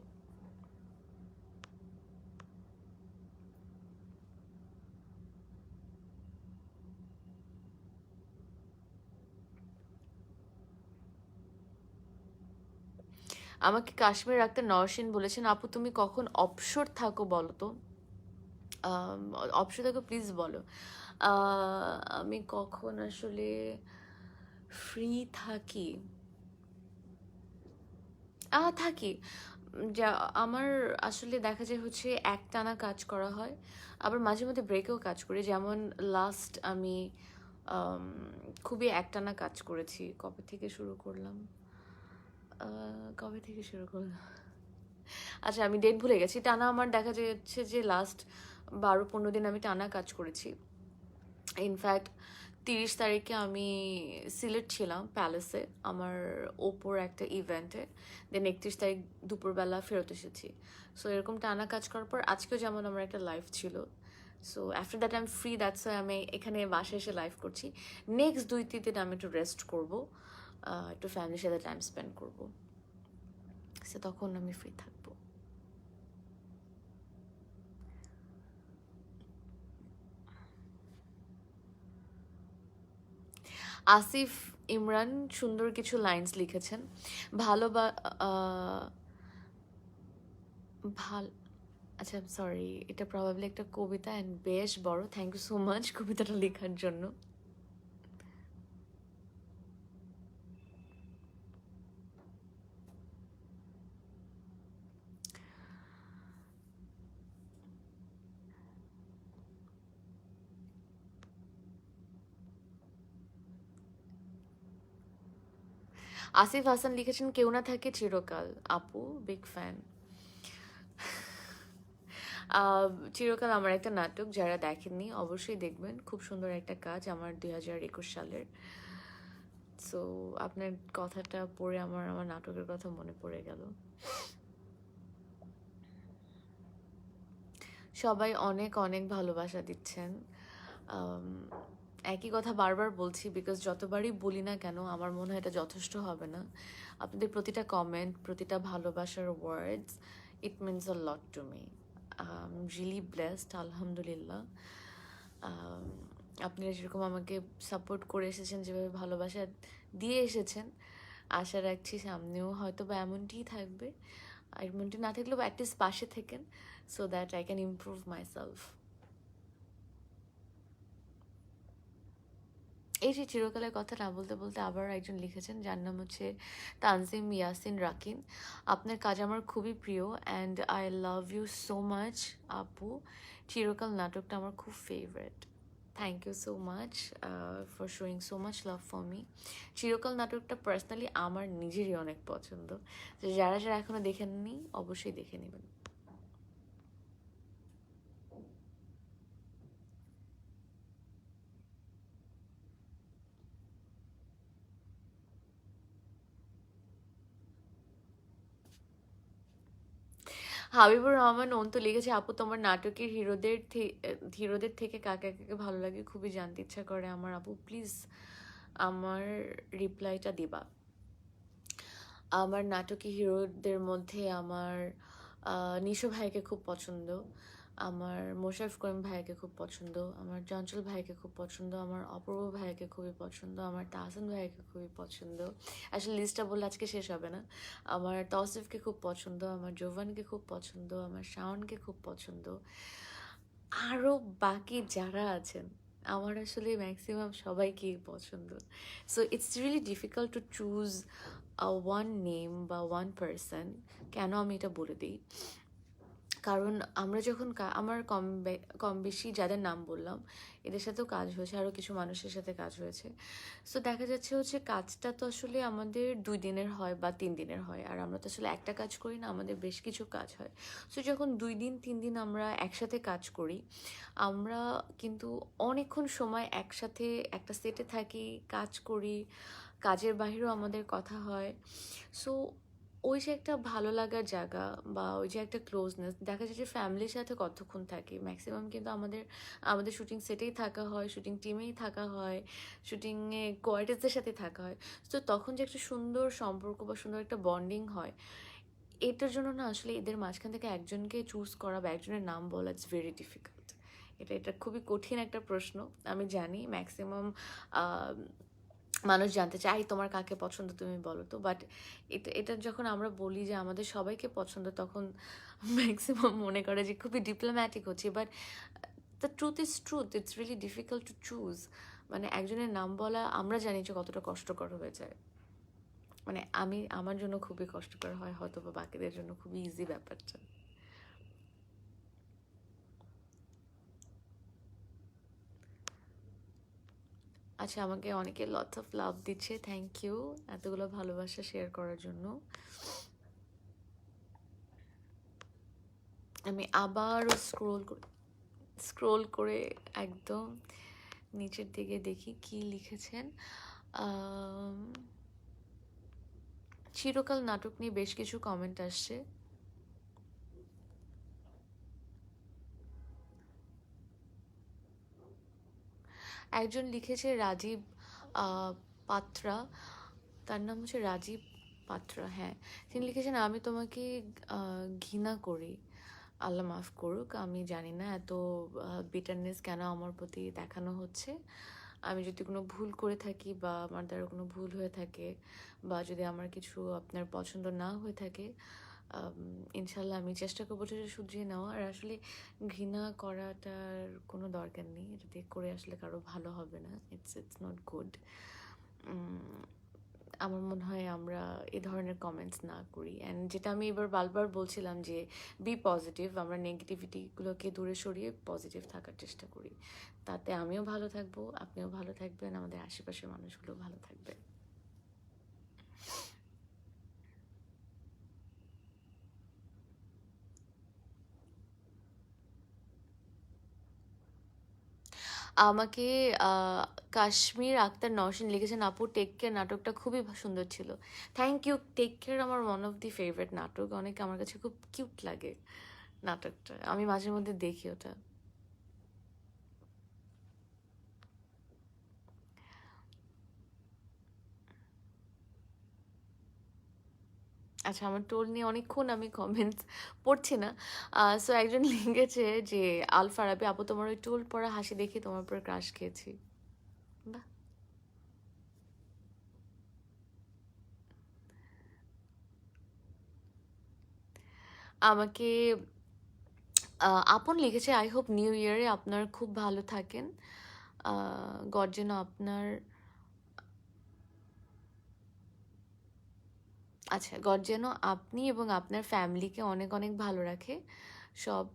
আমাকে কাশ্মীর রাখতে নরসিন বলেছেন, আপু তুমি কখন অবসর থাকো বলো তো। অবসর থাকো প্লিজ বলো। আমি কখন আসলে ফ্রি থাকি, থাকি, যা আমার আসলে দেখা যায় হচ্ছে একটানা কাজ করা হয়, আবার মাঝে মধ্যে ব্রেকেও কাজ করি। যেমন লাস্ট আমি খুবই একটানা কাজ করেছি, কবে থেকে শুরু করলাম, আচ্ছা আমি ডেট ভুলে গেছি। টানা আমার দেখা যাচ্ছে যে লাস্ট 12-15 দিন আমি টানা কাজ করেছি। ইনফ্যাক্ট 30 তারিখে আমি সিলেট ছিলাম প্যালেসে আমার ওপর একটা ইভেন্টে, দেন 31 তারিখ দুপুরবেলা ফেরত এসেছি। সো এরকম টানা কাজ করার পর আজকেও যেমন আমার একটা লাইভ ছিল, so after that I am free, that's why আমি এখানে বাসায় এসে লাইভ করছি। নেক্সট 2-3 দিন আমি একটু রেস্ট করবো, একটু ফ্যামিলির সাথে টাইম স্পেন্ড করবো, সো তখন আমি ফ্রি থাকবো। আসিফ ইমরান সুন্দর কিছু লাইন্স লিখেছেন, ভালো বা ভাল আচ্ছা সরি, এটা প্রবাবলি একটা কবিতা অ্যান্ড বেশ বড়। থ্যাংক ইউ সো মাচ কবিতাটা লেখার জন্য। আসিফ হাসান লিখেছেন, কেউ না থাকে চিরকাল, আপু বিগ ফ্যান। চিরকাল আমার একটা নাটক, যারা দেখেননি অবশ্যই দেখবেন, খুব সুন্দর একটা কাজ আমার 2021 সালের। সো আপনার কথাটা পড়ে আমার আমার নাটকের কথা মনে পড়ে গেল। সবাই অনেক অনেক ভালোবাসা দিচ্ছেন। আম, একই কথা বারবার বলছি, বিকজ যতবারই বলি না কেন আমার মনে হয় এটা যথেষ্ট হবে না। আপনাদের প্রতিটা কমেন্ট, প্রতিটা ভালোবাসার words, it means a lot to me. Really blessed, আলহামদুলিল্লাহ। আম, আপনারা যেরকম আমাকে সাপোর্ট করে এসেছেন, যেভাবে ভালোবাসা দিয়ে এসেছেন, আশা রাখছি সামনেও হয়তো বা এমনটিই থাকবে। আর এমনটি না থাকলেও অ্যাটলিস্ট পাশে থেকেন, so that I can improve myself. এই যে চিরকালের কথা না বলতে বলতে আবার একজন লিখেছেন, যার নাম হচ্ছে তানজিম ইয়াসিন রাকিন। আপনার কাজ আমার খুবই প্রিয় and I love you so much আপু। চিরকাল নাটকটা আমার খুব favourite. Thank you so much for showing so much love for me. চিরকাল নাটকটা পার্সোনালি আমার নিজেরই অনেক পছন্দ। তো যারা যারা এখনো দেখেননি অবশ্যই দেখে নেবেন। হাবিবুর রহমান অন্তু লিখেছে, আপু তোমার নাটকের হিরোদের থেকে কাকে কাকে ভালো লাগে খুবই জানতে ইচ্ছা করে আমার। আপু প্লিজ আমার রিপ্লাইটা দিবা। আমার নাটকে হিরোদের মধ্যে আমার নিশো ভাইকে খুব পছন্দ, আমার মোশাররফ করিম ভাইকে খুব পছন্দ, আমার চঞ্চল ভাইকে খুব পছন্দ, আমার অপূর্ব ভাইকে খুবই পছন্দ, আমার তাহসান ভাইকে খুবই পছন্দ। আসলে লিস্টটা বললে আজকে শেষ হবে না। আমার তৌসিফকে খুব পছন্দ, আমার জোভানকে খুব পছন্দ, আমার শাওনকে খুব পছন্দ। আরও বাকি যারা আছেন আমার আসলে ম্যাক্সিমাম সবাইকেই পছন্দ। So it's really difficult to choose one name বা ওয়ান পার্সন। কেন আমি এটা বলে দিই, কারণ আমরা যখন আমার কম বেশি যাদের নাম বললাম এদের সাথেও কাজ হয়েছে, আরও কিছু মানুষের সাথে কাজ হয়েছে। সো দেখা যাচ্ছে হচ্ছে কাজটা তো আসলে আমাদের 2 দিনের হয় বা 3 দিনের হয়, আর আমরা তো আসলে একটা কাজ করি না, আমাদের বেশ কিছু কাজ হয়। সো যখন 2 দিন 3 দিন আমরা একসাথে কাজ করি, আমরা কিন্তু অনেকক্ষণ সময় একসাথে একটা সেটে থাকি, কাজ করি, কাজের বাইরেও আমাদের কথা হয়। সো ওই যে একটা ভালো লাগার জায়গা বা ওই যে একটা ক্লোজনেস, দেখা যায় যে ফ্যামিলির সাথে কতক্ষণ থাকি, ম্যাক্সিমাম কিন্তু আমাদের আমাদের শুটিং সেটেই থাকা হয়, শুটিং টিমেই থাকা হয়, শুটিংয়ে কোয়ার্টার্সদের সাথে থাকা হয়। তো তখন যে একটা সুন্দর সম্পর্ক বা সুন্দর একটা বন্ডিং হয়, এটার জন্য না আসলে এদের মাঝখান থেকে একজনকে চুজ করা বা একজনের নাম বলা ইটস ভেরি ডিফিকাল্ট। এটা খুবই কঠিন একটা প্রশ্ন, আমি জানি ম্যাক্সিমাম মানুষ জানতে চায় তোমার কাকে পছন্দ তুমি বলো তো। বাট এটা যখন আমরা বলি যে আমাদের সবাইকে পছন্দ, তখন ম্যাক্সিমাম মনে করে যে খুবই ডিপ্লোম্যাটিক হচ্ছে। But the truth is truth, it's really difficult to choose. মানে একজনের নাম বলা আমরা জানি যে কতটা কষ্টকর হয়ে যায়। মানে আমার জন্য খুবই কষ্টকর হয়, হয়তো বা বাকিদের জন্য খুবই ইজি ব্যাপারটা। আচ্ছা, আমাকে অনেকে লটস অফ লাভ দিচ্ছে, থ্যাংক ইউ এতগুলো ভালোবাসা শেয়ার করার জন্য। আমি আবারও স্ক্রোল করে একদম নিচের দিকে দেখি কি লিখেছেন। চিরকাল নাটক নিয়ে বেশ কিছু কমেন্ট আসছে। একজন লিখেছে রাজীব পাত্রা, তার নাম হচ্ছে রাজীব পাত্রা, হ্যাঁ। তিনি লিখেছেন, আমি তোমাকে ঘৃণা করি, আল্লাহ মাফ করুক, আমি জানি না এত বিটারনেস কেন আমার প্রতি দেখানো হচ্ছে। আমি যদি কোনো ভুল করে থাকি বা আমার দ্বারা কোনো ভুল হয়ে থাকে বা যদি আমার কিছু আপনার পছন্দ না হয়ে থাকে, ইনশাল্লাহ আমি চেষ্টা করবো সেটা শুধরিয়ে নেওয়া। আর আসলে ঘৃণা করাটার কোনো দরকার নেই, এটা দিয়ে করে আসলে কারো ভালো হবে না, ইটস নট গুড। আমার মনে হয় আমরা এ ধরনের কমেন্টস না করি। অ্যান্ড যেটা আমি এবার বারবার বলছিলাম যে বি পজিটিভ, আমরা নেগেটিভিটিগুলোকে দূরে সরিয়ে পজিটিভ থাকার চেষ্টা করি। তাতে আমিও ভালো থাকবো, আপনিও ভালো থাকবেন, আমাদের আশেপাশের মানুষগুলো ভালো থাকবে। আমাকে কাশ্মীর আক্তার নওশিন লিখেছেন, আপু টেক কেয়ার নাটকটা খুবই সুন্দর ছিল। Thank you. টেক কেয়ার আমার ওয়ান অফ দি ফেভারিট নাটক, অনেক আমার কাছে খুব কিউট লাগে নাটকটা, আমি মাঝে মধ্যে দেখি ওটা। আচ্ছা, আমার টোল নিয়ে অনেকক্ষণ আমি কমেন্টস পড়ছি না। সো একজন লিখেছে যে আল ফারাবি, আপু তোমার ওই টোল পড়া হাসি দেখে তোমার উপর ক্রাশ খেয়েছি। বাহ। আমাকে আপন লিখেছে, আই হোপ নিউ ইয়ারে আপনার খুব ভালো থাকেন, গড যেন আপনার, আচ্ছা, গড যেন আপনি এবং আপনার ফ্যামিলিকে অনেক অনেক ভালো রাখে, সব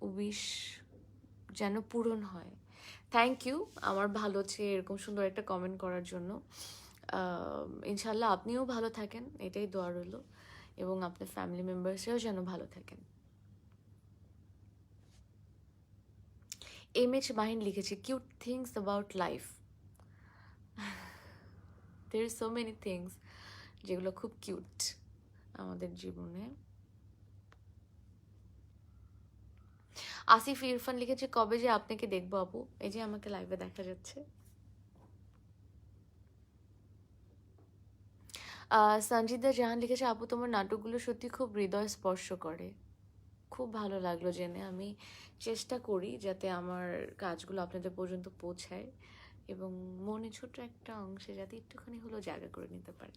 উইশ যেন পূরণ হয়। থ্যাংক ইউ আমার ভালো চেয়ে এরকম সুন্দর একটা কমেন্ট করার জন্য। ইনশাল্লাহ আপনিও ভালো থাকেন, এটাই দোয়া রইল, এবং আপনার ফ্যামিলি মেম্বার্সরাও যেন ভালো থাকেন। এম এইচ মাহিন লিখেছে, cute things about life. There so many things যেগুলো খুব কিউট আমাদের জীবনে। আসিফ ইরফান লিখেছে, কবে যে আপনাকে দেখবো আপু, এই যে আমাকে লাইভে দেখা যাচ্ছে। সঞ্জিদা জাহান লিখেছে, আপু তোমার নাটকগুলো সত্যি খুব হৃদয় স্পর্শ করে, খুব ভালো লাগলো জেনে। আমি চেষ্টা করি যাতে আমার কাজগুলো আপনাদের পর্যন্ত পৌঁছায় এবং মনে ছোট একটা অংশে যাতে একটুখানি হলেও জায়গা করে নিতে পারে।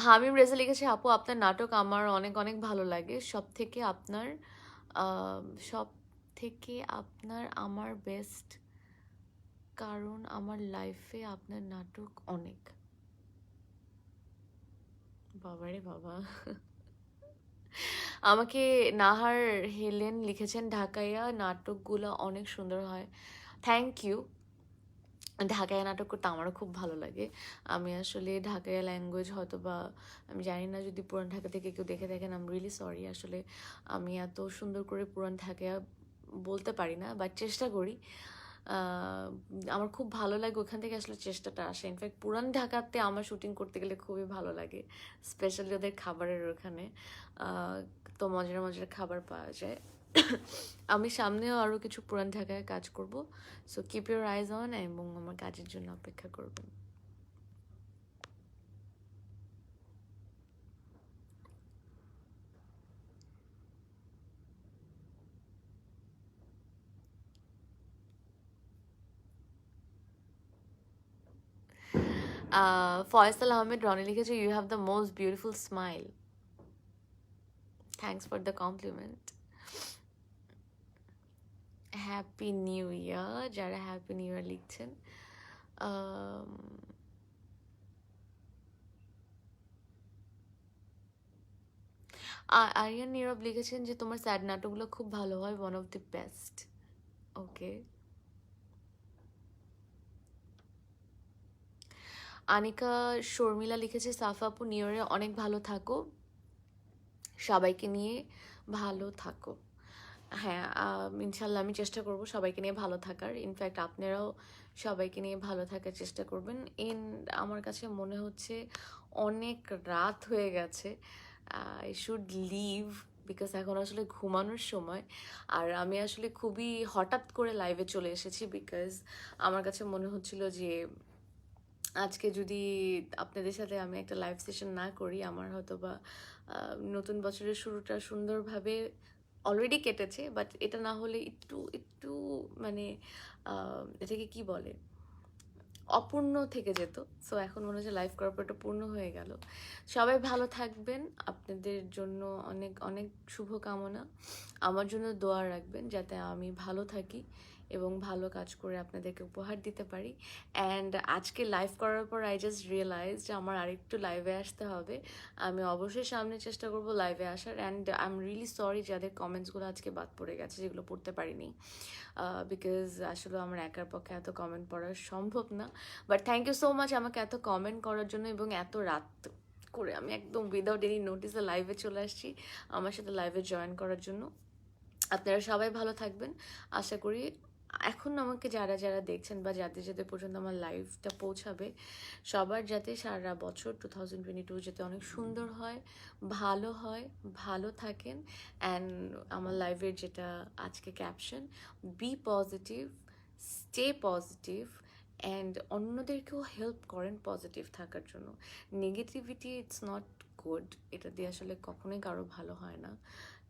হামিম রেজা লিখেছে, আপু আপনার নাটক আমার অনেক অনেক ভালো লাগে, সব থেকে আপনার সব থেকে আপনার আমার বেস্ট, কারণ আমার লাইফে আপনার নাটক অনেক। বাবারে বাবা। আমাকে নাহার হেলেন লিখেছেন, ঢাকাইয়া নাটকগুলো অনেক সুন্দর হয়। Thank you. ঢাকাইয়া নাটক করতে আমারও খুব ভালো লাগে। আমি আসলে ঢাকাইয়া ল্যাঙ্গুয়েজ হয়তো বা আমি জানি না, যদি পুরান ঢাকা থেকে কেউ দেখে থাকেন আই এম রিয়েলি সরি। আসলে আমি এত সুন্দর করে পুরান ঢাকাইয়া বলতে পারি না, বাট চেষ্টা করি। আমার খুব ভালো লাগে, ওখান থেকে আসলে চেষ্টাটা আসে। ইনফ্যাক্ট পুরান ঢাকাতে আমার শুটিং করতে গেলে খুবই ভালো লাগে, স্পেশালি ওদের খাবারের ওখানে তো মজার মজার খাবার পাওয়া যায়। আমি সামনেও আরও কিছু পুরান ঢাকায় কাজ করব, so keep your eyes on, এবং আমার কাজের জন্য অপেক্ষা করবেন। ফয়সাল আহমেদ রনি লিখেছে, you have the most beautiful smile. Thanks for the compliment. Happy new year, যারা হ্যাপি নিউ ইয়ার লিখছেন। আরিয়ান নীরব লিখেছেন যে তোমার স্যাড নাটকগুলো খুব ভালো হয়, ওয়ান অফ দি বেস্ট। ওকে। আনিকা শর্মিলা লিখেছে, সাফা আপু নিউ ইয়ারে অনেক ভালো থাকো, সবাইকে নিয়ে ভালো থাকো। হ্যাঁ, ইনশাল্লাহ আমি চেষ্টা করব সবাইকে নিয়ে ভালো থাকার। ইনফ্যাক্ট আপনারাও সবাইকে নিয়ে ভালো থাকার চেষ্টা করবেন। আমার কাছে মনে হচ্ছে অনেক রাত হয়ে গেছে, আই শুড লিভ, বিকজ এখন আসলে ঘুমানোর সময়। আর আমি আসলে খুবই হঠাৎ করে লাইভে চলে এসেছি, বিকজ আমার কাছে মনে হচ্ছিল যে আজকে যদি আপনাদের সাথে আমি একটা লাইভ সেশন না করি, আমার হয়তো বা নতুন বছরের শুরুটা সুন্দরভাবে অলরেডি কেটেছে, বাট এটা না হলে একটু একটু মানে এটাকে কি বলে, অপূর্ণ থেকে যেত। সো এখন মনে হচ্ছে লাইভ করার পর এটা পূর্ণ হয়ে গেল। সবাই ভালো থাকবেন, আপনাদের জন্য অনেক অনেক শুভকামনা, আমার জন্য দোয়া রাখবেন যাতে আমি ভালো থাকি এবং ভালো কাজ করে আপনাদেরকে উপহার দিতে পারি। অ্যান্ড আজকে লাইভ করার পর আই জাস্ট রিয়েলাইজ যে আমার আরেকটু লাইভে আসতে হবে। আমি অবশ্যই সামনে চেষ্টা করব লাইভে আসার। And I am really sorry যাদের কমেন্টসগুলো আজকে বাদ পড়ে গেছে, যেগুলো পড়তে পারিনি, বিকজ আসলে আমার একার পক্ষে এত কমেন্ট পড়া সম্ভব না। But thank you so much আমাকে এত কমেন্ট করার জন্য, এবং এত রাত করে আমি একদম উইদাউট এনি নোটিসে লাইভে চলে আসছি আমার সাথে লাইভে জয়েন করার জন্য। আপনারা সবাই ভালো থাকবেন আশা করি। এখন আমাকে যারা যারা দেখছেন বা যাদের যাদের পর্যন্ত আমার লাইভটা পৌঁছাবে, সবার যাতে সারা বছর 2022 যাতে অনেক সুন্দর হয়, ভালো হয়, ভালো থাকেন। অ্যান্ড আমার লাইভের যেটা আজকে caption, be positive, stay positive, and অন্যদেরকেও হেল্প করেন পজিটিভ থাকার জন্য। নেগেটিভিটি ইটস নট গুড, এটা দিয়ে আসলে কখনোই কারো ভালো হয় না।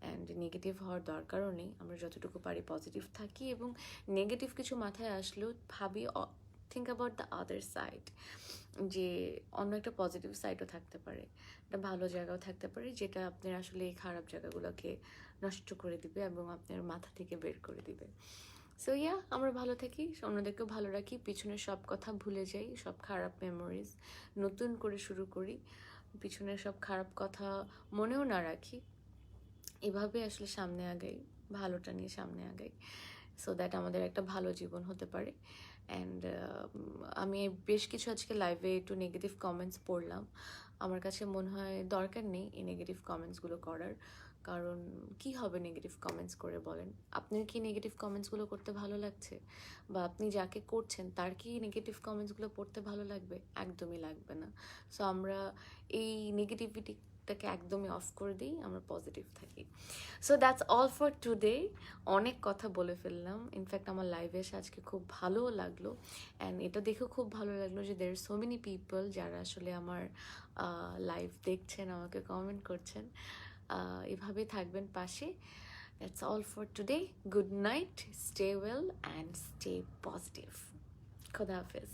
অ্যান্ড নেগেটিভ হওয়ার দরকারও নেই, আমরা যতটুকু পারি পজিটিভ থাকি, এবং নেগেটিভ কিছু মাথায় আসলেও ভাবি, think about the other side, যে অন্য একটা পজিটিভ সাইডও থাকতে পারে, একটা ভালো জায়গাও থাকতে পারে, যেটা আপনার আসলে এই খারাপ জায়গাগুলোকে নষ্ট করে দিবে এবং আপনার মাথা থেকে বের করে দিবে। সো ইয়া, আমরা ভালো থাকি, অন্যদেরকেও ভালো রাখি, পিছনের সব কথা ভুলে যাই, সব খারাপ মেমোরিজ নতুন করে শুরু করি, পিছনের সব খারাপ কথা মনেও না রাখি, এভাবে আসলে সামনে আগাই, ভালোটা নিয়ে সামনে আগাই, সো দ্যাট আমাদের একটা ভালো জীবন হতে পারে। অ্যান্ড আমি বেশ কিছু আজকে লাইভে একটু নেগেটিভ কমেন্টস পড়লাম, আমার কাছে মনে হয় দরকার নেই এই নেগেটিভ কমেন্টসগুলো করার। কারণ কি হবে নেগেটিভ কমেন্টস করে বলেন? আপনার কি নেগেটিভ কমেন্টসগুলো করতে ভালো লাগছে? বা আপনি যাকে করছেন তার কি নেগেটিভ কমেন্টসগুলো পড়তে ভালো লাগবে? একদমই লাগবে না। সো আমরা এই নেগেটিভিটিটাকে একদমই অফ করে দিই, আমরা পজিটিভ থাকি। So that's all for today. অনেক কথা বলে ফেললাম, ইনফ্যাক্ট আমার লাইভে এসে আজকে খুব ভালোও লাগলো। অ্যান্ড এটা দেখেও খুব ভালো লাগলো যে দের সো মেনি পিপল যারা আসলে আমার লাইভ দেখছেন, আমাকে কমেন্ট করছেন। এভাবেই থাকবেন পাশে। That's all for today. Good night, stay well and stay positive. খোদা হাফেজ।